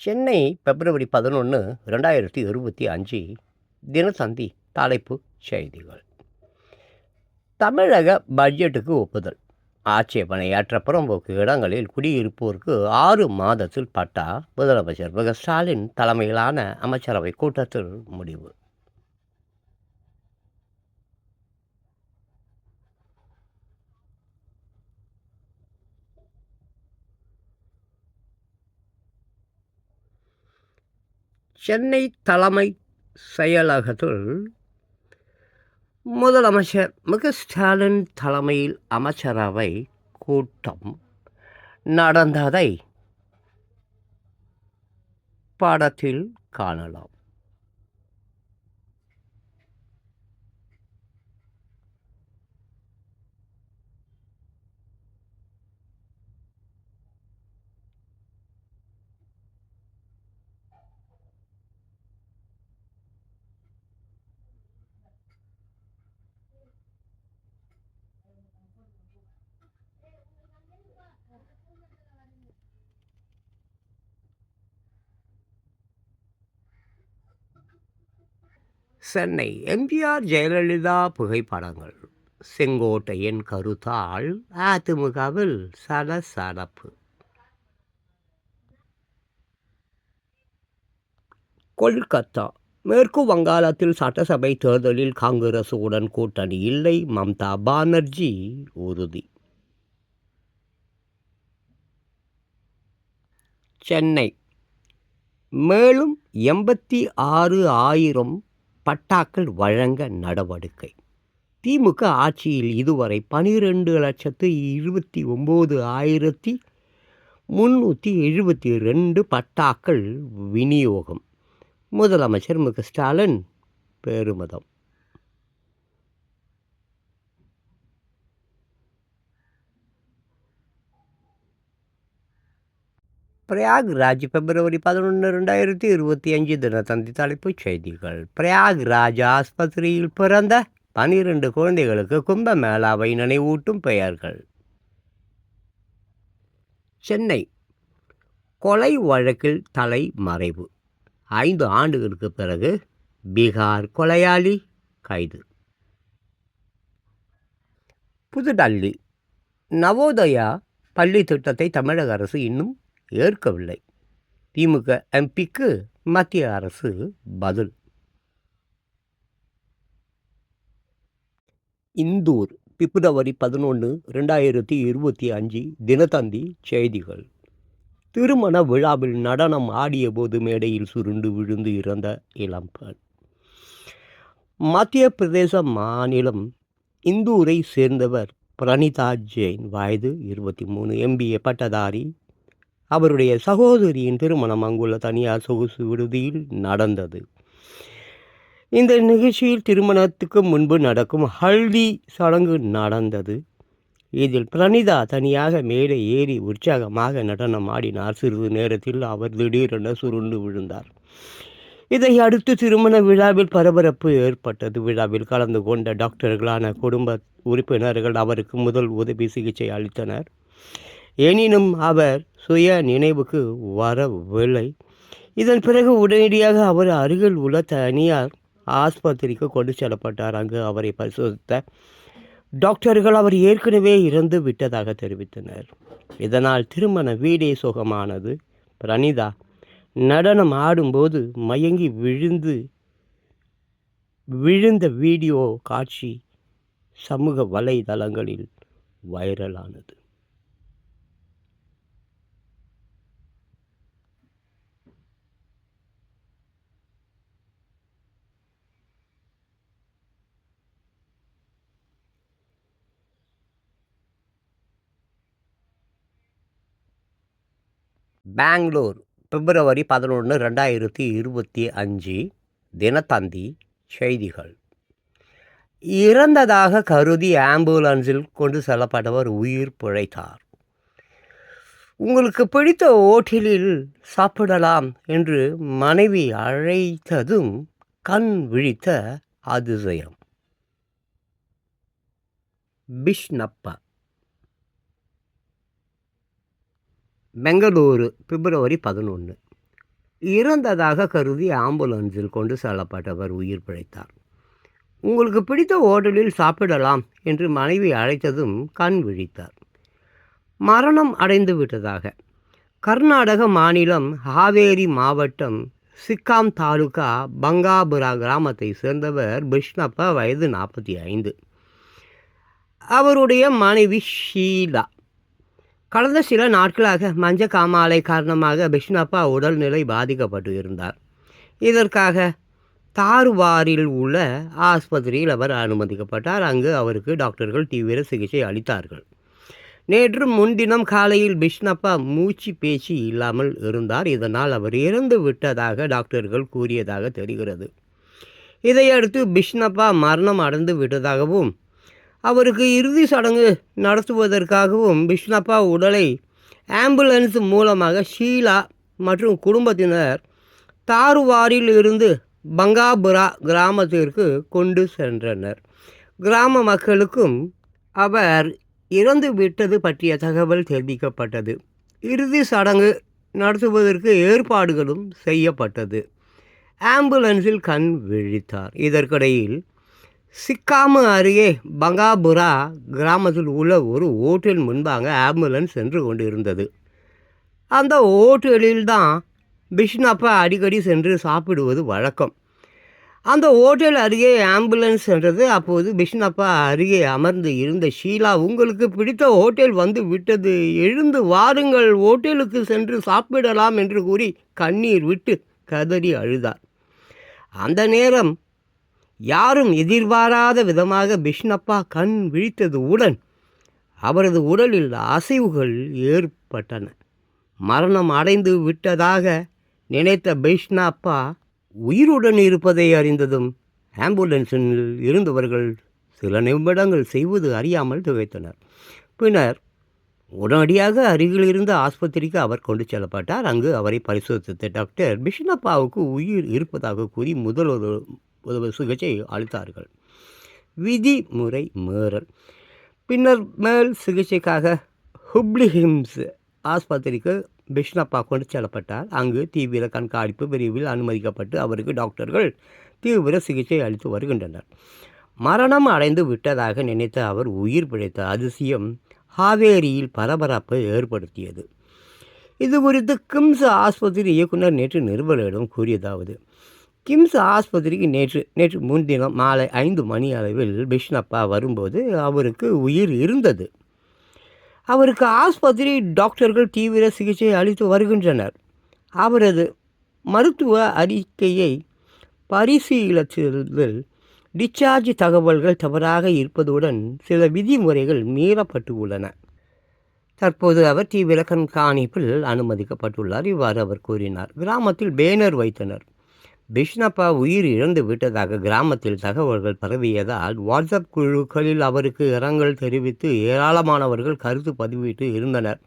சென்னை February 11, 2025. தினத்தந்தி தலைப்புச் செய்திகள். தமிழக பட்ஜெட்டுக்கு ஒப்புதல். ஆட்சேபனையற்ற புறம்போக்கு இடங்களில் குடியிருப்போருக்கு 6 மாதத்தில் பட்டா. முதலமைச்சர் ஸ்டாலின் தலைமையிலான அமைச்சரவை கூட்டத்தில் முடிவு. சென்னை தலைமை செயலகத்தில் முதலமைச்சர் ஸ்டாலின் தலைமையில் அமைச்சரவை கூட்டம் நடந்ததை படத்தில் காணலாம். சென்னை எம்ஜிஆர் ஜெயலலிதா புகைப்படங்கள். செங்கோட்டையின் கருத்தால் அதிமுகவில் சலசலப்பு. கொல்கத்தா மேற்கு வங்காளத்தில் சட்டசபை தேர்தலில் காங்கிரசுடன் கூட்டணி இல்லை, மம்தா பானர்ஜி உறுதி. சென்னை மேலும் 86,000 பட்டாக்கள் வழங்க நடவடிக்கை. திமுக ஆட்சியில் இதுவரை 12,29,372 பட்டாக்கள் விநியோகம். முதலமைச்சர் மு க ஸ்டாலின் பெருமிதம். பிரயாக்ராஜ் பிப்ரவரி 11, 2025 தினத்தந்தி தலைப்புச் செய்திகள். பிரயாக்ராஜ் ஆஸ்பத்திரியில் பிறந்த 12 குழந்தைகளுக்கு கும்பமேளாவை நினைவூட்டும் பெயர்கள். சென்னை கொலை வழக்கில் தலைமறைவு. 5 ஆண்டுகளுக்கு பிறகு பீகார் கொலையாளி கைது. புதுடெல்லி நவோதயா பள்ளி திட்டத்தை தமிழக அரசு இன்னும் ஏற்கவில்லை. திமுக எம்பிக்கு மத்திய அரசு பதில். இந்தூர் பிப்ரவரி 11, 2025 தினத்தந்தி செய்திகள். திருமண விழாவில் நடனம் ஆடியபோது மேடையில் சுருண்டு விழுந்து இறந்த இளம்பெண். மத்திய பிரதேச மாநிலம் இந்தூரை சேர்ந்தவர் பிரணிதா ஜெயின், வயது 23, MBA பட்டதாரி. அவருடைய சகோதரியின் திருமணம் அங்குள்ள தனியார் சொகுசு விடுதியில் நடந்தது. இந்த நிகழ்ச்சியில் திருமணத்துக்கு முன்பு நடக்கும் ஹல்தி சடங்கு நடந்தது. இதில் பிரணிதா தனியாக மேடை ஏறி உற்சாகமாக நடனம் ஆடினார். சிறிது நேரத்தில் அவர் திடீரென சுருண்டு விழுந்தார். இதை அடுத்து திருமண விழாவில் பரபரப்பு ஏற்பட்டது. விழாவில் கலந்து கொண்ட டாக்டர்களான குடும்ப உறுப்பினர்கள் அவருக்கு முதல் உதவி சிகிச்சை அளித்தனர். எனினும் அவர் சுய நினைவுக்கு வரவில்லை. இதன் பிறகு உடனடியாக அவர் அருகில் உள்ள தனியார் ஆஸ்பத்திரிக்கு கொண்டு செல்லப்பட்டார். அங்கு அவரை பரிசோதித்த டாக்டர்கள் அவர் ஏற்கனவே இறந்து விட்டதாக தெரிவித்தனர். இதனால் திருமண வீடே சோகமானது. பிரணிதா நடனம் ஆடும்போது மயங்கி விழுந்த வீடியோ காட்சி சமூக வலைதளங்களில் வைரலானது. பெங்களூர் பிப்ரவரி 11, 2025 தினத்தந்தி செய்திகள். இறந்ததாக கருதி ஆம்புலன்ஸில் கொண்டு செல்லப்பட்டவர் உயிர் பிழைத்தார். உங்களுக்கு பிடித்த ஓட்டலில் சாப்பிடலாம் என்று மனைவி அழைத்ததும் கண் விழித்த அதிசயம். பிஷ்ணப்பா பெங்களூரு பிப்ரவரி 11. இறந்ததாக கருதி ஆம்புலன்ஸில் கொண்டு செல்லப்பட்டவர் உயிர் பிழைத்தார். உங்களுக்கு பிடித்த ஓட்டலில் சாப்பிடலாம் என்று மனைவி அழைத்ததும் கண் விழித்தார். மரணம் அடைந்து விட்டதாக கர்நாடக மாநிலம் ஹாவேரி மாவட்டம் சிக்காம் தாலுகா பங்காபுரா கிராமத்தை சேர்ந்தவர் பிஷ்ணப்பா, வயது 45. அவருடைய மனைவி ஷீலா. கடந்த சில நாட்களாக மஞ்சக்காமாலை காரணமாக பிஷ்ணப்பா உடல்நிலை பாதிக்கப்பட்டு இருந்தார். இதற்காக தார்வாரில் உள்ள ஆஸ்பத்திரியில் அவர் அனுமதிக்கப்பட்டார். அங்கு அவருக்கு டாக்டர்கள் தீவிர சிகிச்சை அளித்தார்கள். நேற்று முன்தினம் காலையில் பிஷ்ணப்பா மூச்சு பேச்சு இல்லாமல் இருந்தார். இதனால் அவர் இறந்து விட்டதாக டாக்டர்கள் கூறியதாக தெரிகிறது. இதையடுத்து பிஷ்ணப்பா மரணம் அடைந்து விட்டதாகவும் அவருக்கு இறுதி சடங்கு நடத்துவதற்காகவும் பிஷ்ணப்பா உடலை ஆம்புலன்ஸ் மூலமாக ஷீலா மற்றும் குடும்பத்தினர் தார்வாரில் இருந்து பங்காபுரா கிராமத்திற்கு கொண்டு சென்றனர். கிராம மக்களுக்கும் அவர் இறந்து விட்டது பற்றிய தகவல் தெரிவிக்கப்பட்டது. இறுதி சடங்கு நடத்துவதற்கு ஏற்பாடுகளும் செய்யப்பட்டது. ஆம்புலன்ஸில் கண் விழித்தார். இதற்கிடையில் சிக்காமு அருகே பங்காபுரா கிராமத்தில் உள்ள ஒரு ஓட்டல் முன்பாக ஆம்புலன்ஸ் சென்று கொண்டிருந்தது. அந்த ஓட்டலில்தான் பிஷ்ணப்பா அடிக்கடி சென்று சாப்பிடுவது வழக்கம். அந்த ஓட்டல் அருகே ஆம்புலன்ஸ் சென்றது. அப்போது பிஷ்ணப்பா அருகே அமர்ந்து இருந்த ஷீலா, உங்களுக்கு பிடித்த ஹோட்டல் வந்து விட்டது, எழுந்து வாருங்கள், ஓட்டலுக்கு சென்று சாப்பிடலாம் என்று கூறி கண்ணீர் விட்டு கதறி அழுதார். அந்த நேரம் யாரும் எதிர்பாராத விதமாக பிஷ்ணப்பா கண் விழித்ததுடன் அவரது உடலில் அசைவுகள் ஏற்பட்டன. மரணம் அடைந்து விட்டதாக நினைத்த பிஷ்ணப்பா உயிருடன் இருப்பதை அறிந்ததும் ஆம்புலன்ஸில் இருந்தவர்கள் சில நிமிடங்கள் செய்வது அறியாமல் திகைத்தனர். பின்னர் உடனடியாக அருகில் இருந்த ஆஸ்பத்திரிக்கு அவர் கொண்டு செல்லப்பட்டார். அங்கு அவரை பரிசோதித்த டாக்டர் பிஷ்ணப்பாவுக்கு உயிர் இருப்பதாக கூறி முதல் சிகிச்சை அளித்தார்கள். விதிமுறை மீறல். பின்னர் மேல் சிகிச்சைக்காக ஹுப்ளி ஹிம்ஸ் ஆஸ்பத்திரிக்கு பிஷ்ணப்பா கொண்டு செல்லப்பட்டார். அங்கு தீவிர கண்காணிப்பு பிரிவில் அனுமதிக்கப்பட்டு அவருக்கு டாக்டர்கள் தீவிர சிகிச்சை அளித்து வருகின்றனர். மரணம் அடைந்து விட்டதாக நினைத்த அவர் உயிர் பிழைத்த அதிசயம் ஹாவேரியில் பரபரப்பை ஏற்படுத்தியது. இது குறித்து கிம்ஸ் ஆஸ்பத்திரி இயக்குனர் நேற்று நிருபர்களிடம் கூறியதாவது: கிம்ஸ் ஆஸ்பத்திரிக்கு நேற்று முன்தினம் மாலை 5 மணி அளவில் பிஷ்ணப்பா வரும்போது அவருக்கு உயிர் இருந்தது. அவருக்கு ஆஸ்பத்திரி டாக்டர்கள் தீவிர சிகிச்சை அளித்து வருகின்றனர். அவரது மருத்துவ அறிக்கையை பரிசீலித்ததில் டிஸ்சார்ஜ் தகவல்கள் தவறாக இருப்பதுடன் சில விதிமுறைகள் மீறப்பட்டு உள்ளன. தற்போது அவர் தீவிர கண்காணிப்பில் அனுமதிக்கப்பட்டுள்ளார். இவ்வாறு அவர் கூறினார். கிராமத்தில் பேனர் வைத்தனர். பிஷ்ணப்பா உயிர் இழந்து விட்டதாக கிராமத்தில் தகவல்கள் பரவியதால் வாட்ஸ்அப் குழுக்களில் அவருக்கு இரங்கல் தெரிவித்து ஏராளமானவர்கள் கருத்து பதிவிட்டு இருந்தனர்.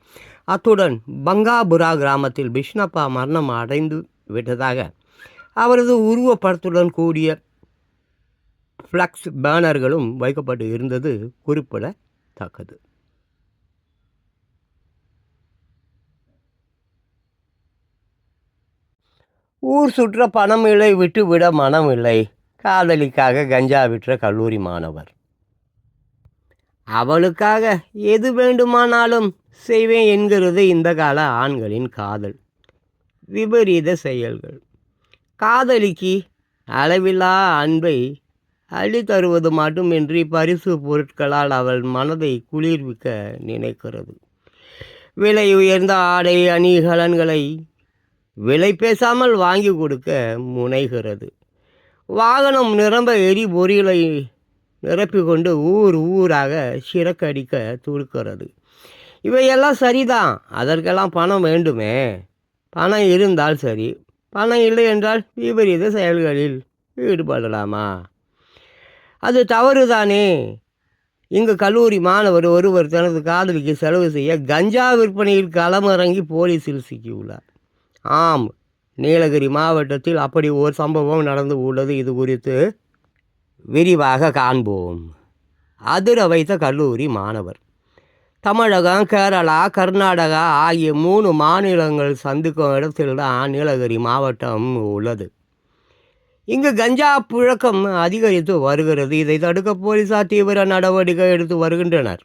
அத்துடன் பங்காபுரா கிராமத்தில் பிஷ்ணப்பா மரணம் அடைந்து விட்டதாக அவரது உருவப்படத்துடன் கூடிய ஃப்ளக்ஸ் பேனர்களும் வைக்கப்பட்டு இருந்தது குறிப்பிடத்தக்கது. ஊர் சுற்ற பணம் இல்லை, விட்டு விட மனம் இல்லை. காதலிக்காக கஞ்சா விற்ற கல்லூரி மாணவர். அவளுக்காக எது வேண்டுமானாலும் செய்வேன் என்கிறது இந்த கால ஆண்களின் காதல். விபரீத செயல்கள். காதலிக்கு அளவில்லா அன்பை அள்ளித்தருவது மட்டுமின்றி பரிசு பொருட்களால் அவள் மனதை குளிர்விக்க நினைக்கிறது. விலை உயர்ந்த ஆடை அணிகலன்களை விலை பேசாமல் வாங்கி கொடுக்க முனைகிறது. வாகனம் நிரம்ப எரிபொருளை நிரப்பிக்கொண்டு ஊராக சிறக்கடிக்க துடிக்கிறது. இவையெல்லாம் சரிதான். அதற்கெல்லாம் பணம் வேண்டுமே. பணம் இருந்தால் சரி. பணம் இல்லை என்றால் விபரீத செயல்களில் ஈடுபடலாமா? அது தவறுதானே. இங்கு கல்லூரி மாணவர் ஒருவர் தனது காதலிக்கு செலவு செய்ய கஞ்சா விற்பனையில் களமிறங்கி போலீஸில் சிக்கியுள்ளார். ஆம், நீலகிரி மாவட்டத்தில் அப்படி ஒரு சம்பவம் நடந்து உள்ளது. இது குறித்து விரிவாக காண்போம். அதிர வைத்த கல்லூரி மாணவர். தமிழகம், கேரளா, கர்நாடகா ஆகிய 3 மாநிலங்கள் சந்திக்கும் இடத்தில்தான் நீலகிரி மாவட்டம் உள்ளது. இங்கு கஞ்சா புழக்கம் அதிகரித்து வருகிறது. இதை தடுக்க போலீசார் தீவிர நடவடிக்கை எடுத்து வருகின்றனர்.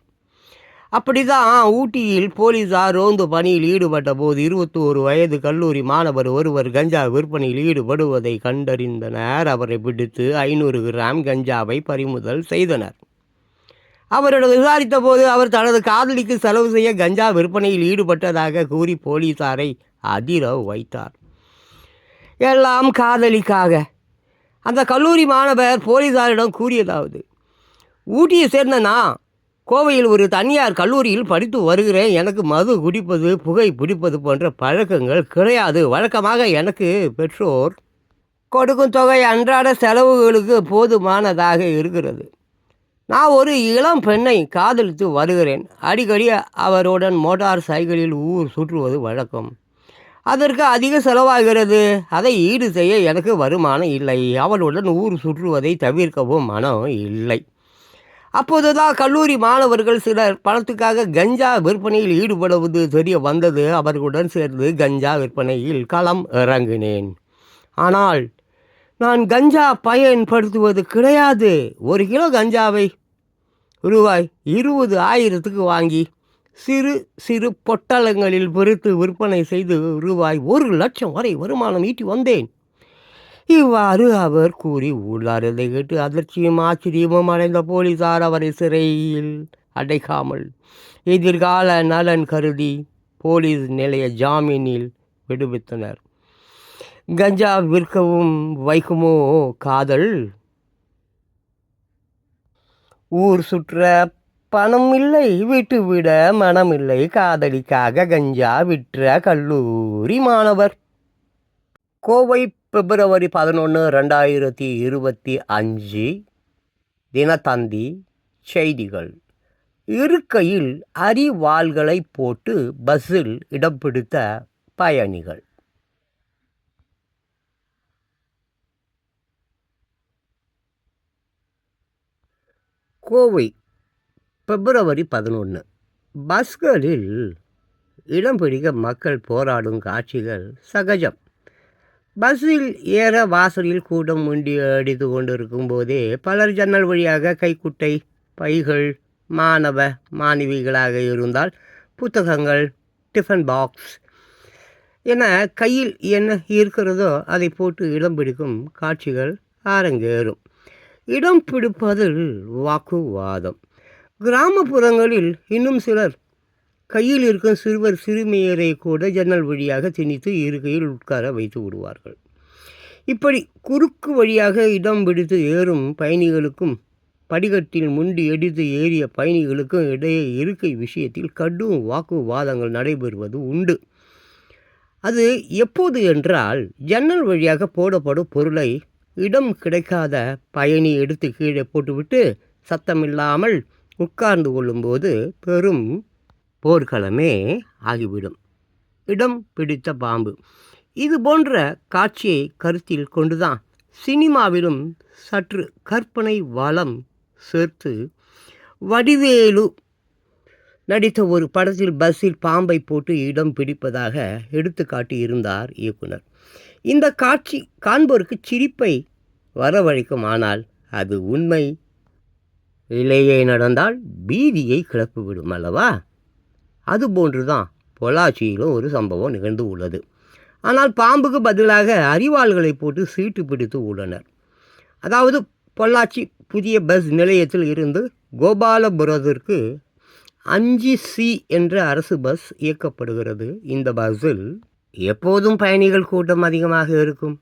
அப்படிதான் ஊட்டியில் போலீசார் ரோந்து பணியில் ஈடுபட்ட போது 21 வயது கல்லூரி மாணவர் ஒருவர் கஞ்சா விற்பனையில் ஈடுபடுவதை கண்டறிந்தனர். அவரை பிடித்து 500 கிராம் கஞ்சாவை பறிமுதல் செய்தனர். அவரிடம் விசாரித்த போது அவர் தனது காதலிக்கு செலவு செய்ய கஞ்சா விற்பனையில் ஈடுபட்டதாக கூறி போலீசாரை அதிர வைத்தார். எல்லாம் காதலிக்காக. அந்த கல்லூரி மாணவர் போலீசாரிடம் கூறியதாவது: ஊட்டியை சேர்ந்த நான் கோவையில் ஒரு தனியார் கல்லூரியில் படித்து வருகிறேன். எனக்கு மது குடிப்பது, புகை பிடிப்பது போன்ற பழக்கங்கள் கிடையாது. வழக்கமாக எனக்கு பெற்றோர் கொடுக்கும் தொகை அன்றாட செலவுகளுக்கு போதுமானதாக இருக்கிறது. நான் ஒரு இளம் பெண்ணை காதலித்து வருகிறேன். அடிக்கடி அவருடன் மோட்டார் சைக்கிளில் ஊர் சுற்றுவது வழக்கம். அதற்கு அதிக செலவாகிறது. அதை ஈடு செய்ய எனக்கு வருமானம் இல்லை. அவளுடன் ஊர் சுற்றுவதை தவிர்க்கவும் மனம் இல்லை. அப்போதுதான் கல்லூரி மாணவர்கள் சிலர் பணத்துக்காக கஞ்சா விற்பனையில் ஈடுபடுவது தெரிய வந்தது. அவர்களுடன் சேர்ந்து கஞ்சா விற்பனையில் களம் இறங்கினேன். ஆனால் நான் கஞ்சா பயன்படுத்துவது கிடையாது. 1 கிலோ கஞ்சாவை ரூபாய் 20,000க்கு வாங்கி சிறு சிறு பொட்டலங்களில் பொறித்து விற்பனை செய்து ரூபாய் 1,00,000 வரை வருமானம் ஈட்டி வந்தேன். இவ்வாறு அவர் கூறி உள்ளார். இதை கேட்டு அதிர்ச்சியும் ஆச்சரியமும் அடைந்த போலீசார் அவரை சிறையில் அடைக்காமல் எதிர்கால நலன் கருதி போலீஸ் நிலைய ஜாமீனில் விடுவித்தனர். கஞ்சா விற்கவும் வைக்குமோ காதல்? ஊர் சுற்ற பணம் இல்லை, விட்டு விட மனம் இல்லை, காதலிக்காக கஞ்சா விற்ற கல்லூரி மாணவர். கோவை பிப்ரவரி 11, 2025 தினத்தந்தி செய்திகள். இருக்கையில் அரிவாள்களை போட்டு பஸ்ஸில் இடம் பிடித்த பயணிகள். கோவை பிப்ரவரி 11. பஸ்களில் இடம் பிடிக்க மக்கள் போராடும் காட்சிகள் சகஜம். பஸ்ஸில் ஏற வாசலில் கூட்டம் முண்டி அடித்து கொண்டிருக்கும் போதே பலர் ஜன்னல் வழியாக கைக்குட்டை பைகள், மாணவ மாணவிகளாக இருந்தால் புத்தகங்கள், டிஃபன் பாக்ஸ் என கையில் என்ன இருக்கிறதோ அதை போட்டு இடம் பிடிக்கும் காட்சிகள் அரங்கேறும். இடம் பிடிப்பதில் வாக்குவாதம். கிராமப்புறங்களில் இன்னும் சிலர் கையில் இருக்கும் சிறுவர் சிறுமியரை கூட ஜன்னல் வழியாக திணித்து இருக்கையில் உட்கார வைத்து விடுவார்கள். இப்படி குறுக்கு வழியாக இடம் பிடித்து ஏறும் பயணிகளுக்கும் படிக்கட்டில் முண்டி அடித்து ஏறிய பயணிகளுக்கும் இடையே இருக்கை விஷயத்தில் கடும் வாக்குவாதங்கள் நடைபெறுவது உண்டு. அது எப்போது என்றால், ஜன்னல் வழியாக போடப்படும் பொருளை இடம் கிடைக்காத பயணி எடுத்து கீழே போட்டுவிட்டு சத்தமில்லாமல் உட்கார்ந்து கொள்ளும்போது பெரும் போர்க்களமே ஆகிவிடும். இடம் பிடித்த பாம்பு. இது போன்ற காட்சியை கருத்தில் கொண்டுதான் சினிமாவிலும் சற்று கற்பனை வளம் சேர்த்து வடிவேலு நடித்த ஒரு படத்தில் பஸ்ஸில் பாம்பை போட்டு இடம் பிடிப்பதாக எடுத்து காட்டியிருந்தார் இயக்குனர். இந்த காட்சி காண்போருக்கு சிரிப்பை வரவழைக்கும். ஆனால் அது உண்மை இல்லையே நடந்தால் பீதியை கிளப்பிவிடும் அல்லவா? அதுபோன்றுதான் பொள்ளாச்சியிலும் ஒரு சம்பவம் நிகழ்ந்து உள்ளது. ஆனால் பாம்புக்கு பதிலாக அரிவாள்களை போட்டு சீட்டு பிடித்து உள்ளனர். அதாவது பொள்ளாச்சி புதிய பஸ் நிலையத்தில் இருந்து கோபாலபுரத்திற்கு 5C என்ற அரசு பஸ் இயக்கப்படுகிறது. இந்த பஸ்ஸில் எப்போதும் பயணிகள் கூட்டம் அதிகமாக இருக்கும்.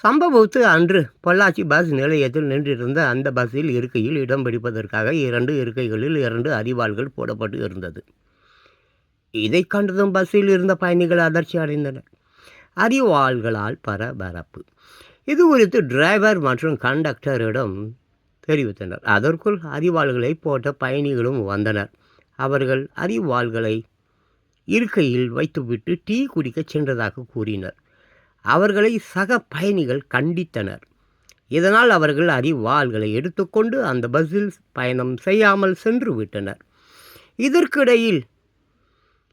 சம்பவத்து அன்று பொள்ளாச்சி பஸ் நிலையத்தில் நின்றிருந்த அந்த பஸ்ஸில் இருக்கையில் இடம் பிடிப்பதற்காக 2 இருக்கைகளில் 2 அரிவாள்கள் போடப்பட்டு இருந்தது. இதை கண்டதும் பஸ்ஸில் இருந்த பயணிகள் அதிர்ச்சி அடைந்தனர். அரிவாள்களால் பரபரப்பு. இது குறித்து டிரைவர் மற்றும் கண்டக்டரிடம் தெரிவித்தனர். அதற்குள் அரிவாள்களை போட்ட பயணிகளும் வந்தனர். அவர்கள் அரிவாள்களை இருக்கையில் வைத்துவிட்டு டீ குடிக்க சென்றதாக கூறினர். அவர்களை சக பயணிகள் கண்டித்தனர். இதனால் அவர்கள் அரிவாள்களை எடுத்துக்கொண்டு அந்த பஸ்ஸில் பயணம் செய்யாமல் சென்று விட்டனர். இதற்கிடையில்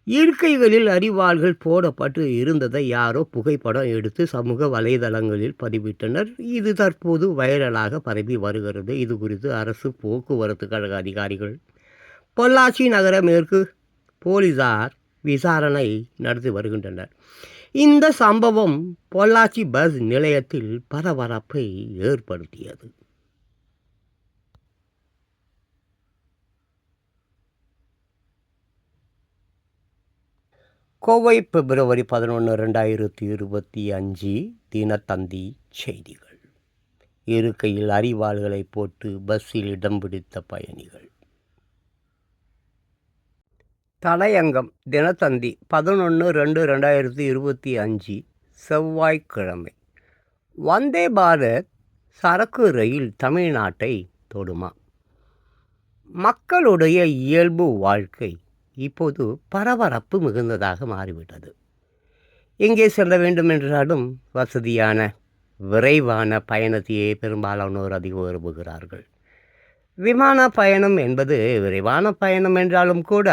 இருக்கைகளில் அரிவாள்கள் போடப்பட்டு இருந்ததை யாரோ புகைப்படம் எடுத்து சமூக வலைதளங்களில் பதிவிட்டனர். இது தற்போது வைரலாக பரவி வருகிறது. இது குறித்து அரசு போக்குவரத்து கழக அதிகாரிகள், பொள்ளாச்சி நகர மேற்கு போலீசார் விசாரணை நடத்தி வருகின்றனர். இந்த சம்பவம் பொள்ளாச்சி பஸ் நிலையத்தில் பரபரப்பை ஏற்படுத்தியது. கோவை பிப்ரவரி 11, 2025 தினத்தந்தி செய்திகள். இருக்கையில் அரிவாள்களை போட்டு பஸ்ஸில் இடம் பிடித்த பயணிகள். தலையங்கம். தினத்தந்தி 11/2/2025 செவ்வாய்க்கிழமை. வந்தே பாரத் சரக்கு ரயில் தமிழ்நாட்டை தொடுமா? மக்களுடைய இயல்பு வாழ்க்கை இப்போது பரபரப்பு மிகுந்ததாக மாறிவிட்டது. எங்கே செல்ல வேண்டும் என்றாலும் வசதியான விரைவான பயணத்தையே பெரும்பாலானோர் அதிகம் விரும்புகிறார்கள். விமான பயணம் என்பது விரைவான பயணம் என்றாலும் கூட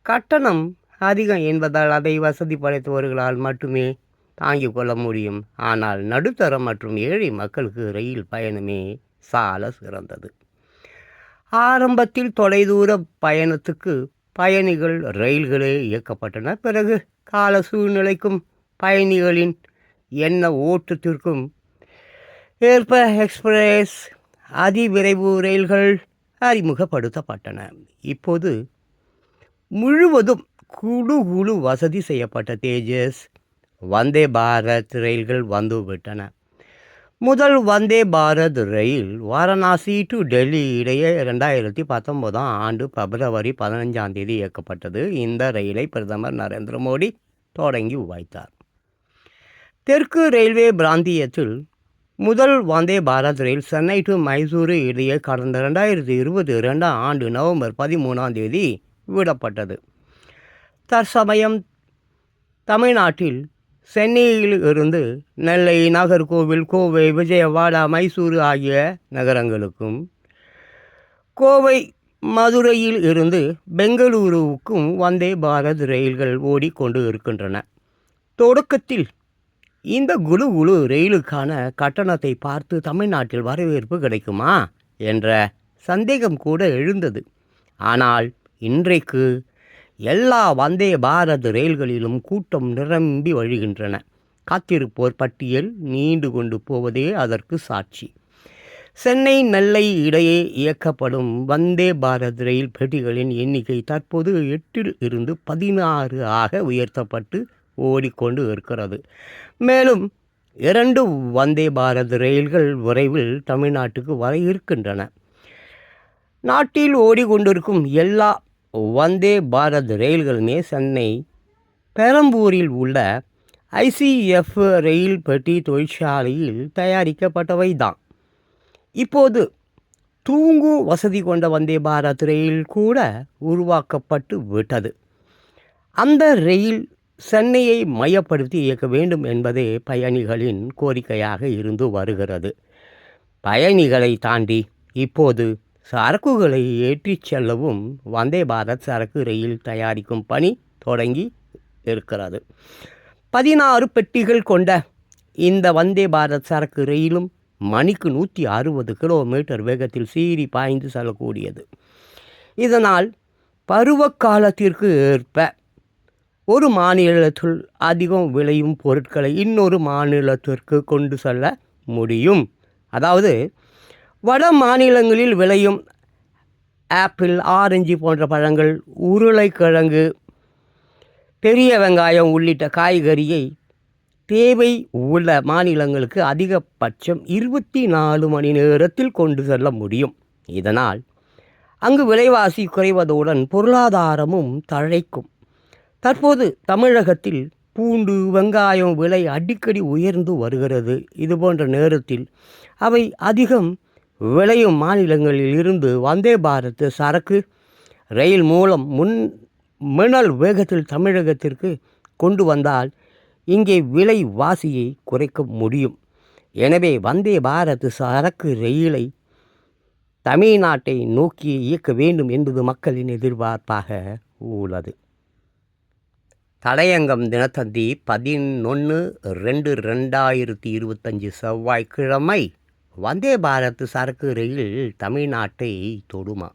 கட்டணம் அதிகம் என்பதால் அதை வசதி படைத்தவர்களால் மட்டுமே தாங்கிக் கொள்ள முடியும். ஆனால் நடுத்தர மற்றும் ஏழை மக்களுக்கு ரயில் பயணமே சால சிறந்தது. ஆரம்பத்தில் தொலைதூர பயணத்துக்கு பயணிகள் ரயில்களே இயக்கப்பட்டன. பிறகு கால சூழ்நிலைக்கும் பயணிகளின் எண்ண ஓட்டத்திற்கும் ஏற்ப எக்ஸ்பிரஸ் அதிவிரைவு ரயில்கள் அறிமுகப்படுத்தப்பட்டன. இப்போது முழுவதும் குழு வசதி செய்யப்பட்ட தேஜஸ், வந்தே பாரத் ரயில்கள் வந்துவிட்டன. முதல் வந்தே பாரத் ரயில் வாரணாசி டு டெல்லி இடையே 2019 ஆண்டு பிப்ரவரி 15 இயக்கப்பட்டது. இந்த ரயிலை பிரதமர் நரேந்திர மோடி தொடங்கி வைத்தார். தெற்கு ரயில்வே பிராந்தியத்தில் முதல் வந்தே பாரத் ரயில் சென்னை டு மைசூரு இடையே கடந்த 2022 ஆண்டு நவம்பர் 13 விடப்பட்டது. தற்சமயம் தமிழ்நாட்டில் சென்னையில் இருந்து நெல்லை, நாகர்கோவில், கோவை, விஜயவாடா, மைசூரு ஆகிய நகரங்களுக்கும், கோவை, மதுரையில் இருந்து பெங்களூருவுக்கும் வந்தே பாரத் ரயில்கள் ஓடிக்கொண்டு இருக்கின்றன. தொடக்கத்தில் இந்த குழு ரயிலுக்கான கட்டணத்தை பார்த்து தமிழ்நாட்டில் வரவேற்பு கிடைக்குமா என்ற சந்தேகம் கூட எழுந்தது. ஆனால் இன்றைக்கு எல்லா வந்தே பாரத் ரயில்களிலும் கூட்டம் நிரம்பி வழிகின்றன. காத்திருப்போர் பட்டியல் நீண்டு கொண்டு போவதே அதற்கு சாட்சி. சென்னை நெல்லை இடையே இயக்கப்படும் வந்தே பாரத் ரயில் பெட்டிகளின் எண்ணிக்கை தற்போது 8 இருந்து 16 ஆக உயர்த்தப்பட்டு ஓடிக்கொண்டு இருக்கிறது. மேலும் 2 வந்தே பாரத் ரயில்கள் விரைவில் தமிழ்நாட்டுக்கு வர இருக்கின்றன. நாட்டில் ஓடிக்கொண்டிருக்கும் எல்லா வந்தே பாரத் ரயில்களுமே சென்னை பெரம்பூரில் உள்ள ஐசிஎஃப் ரயில் பெட்டி தொழிற்சாலையில் தயாரிக்கப்பட்டவை தான். இப்போது தூங்கு வசதி கொண்ட வந்தே பாரத் ரயில் கூட உருவாக்கப்பட்டு விட்டது. அந்த ரயில் சென்னையை மையப்படுத்தி இயக்க வேண்டும் என்பதே பயணிகளின் கோரிக்கையாக இருந்து வருகிறது. பயணிகளை தாண்டி இப்போது சரக்குகளை ஏற்றிச் செல்லவும் வந்தே பாரத் சரக்கு ரயில் தயாரிக்கும் பணி தொடங்கி இருக்கிறது. 16 பெட்டிகள் கொண்ட இந்த வந்தே பாரத் சரக்கு ரயிலும் மணிக்கு 160 கிலோமீட்டர் வேகத்தில் சீறி பாய்ந்து செல்லக்கூடியது. இதனால் பருவகாலத்திற்கு ஏற்ப ஒரு மாநிலத்தில் அதிகம் விளையும் பொருட்களை இன்னொரு மாநிலத்திற்கு கொண்டு செல்ல முடியும். அதாவது வட மாநிலங்களில் விளையும் ஆப்பிள், ஆரஞ்சு போன்ற பழங்கள், உருளைக்கிழங்கு, பெரிய வெங்காயம் உள்ளிட்ட காய்கறியை தேவை உள்ள மாநிலங்களுக்கு அதிகபட்சம் 24 மணி நேரத்தில் கொண்டு செல்ல முடியும். இதனால் அங்கு விலைவாசி குறைவதுடன் பொருளாதாரமும் தழைக்கும். தற்போது தமிழகத்தில் பூண்டு, வெங்காயம் விலை அடிக்கடி உயர்ந்து வருகிறது. இதுபோன்ற நேரத்தில் அவை அதிகம் விளையும் மாநிலங்களில் இருந்து வந்தே பாரத் சரக்கு ரயில் மூலம் மின்னல் வேகத்தில் தமிழகத்திற்கு கொண்டு வந்தால் இங்கே விலைவாசியை குறைக்க முடியும். எனவே வந்தே பாரத் சரக்கு ரயிலை தமிழ்நாட்டை நோக்கி இயக்க வேண்டும் என்பது மக்களின் எதிர்பார்ப்பாக உள்ளது. தலையங்கம் தினத்தந்தி 11/2/2025 செவ்வாய்க்கிழமை. வந்தே பாரத் சரக்கு ரயில் தமிழ்நாட்டை தொடுமா?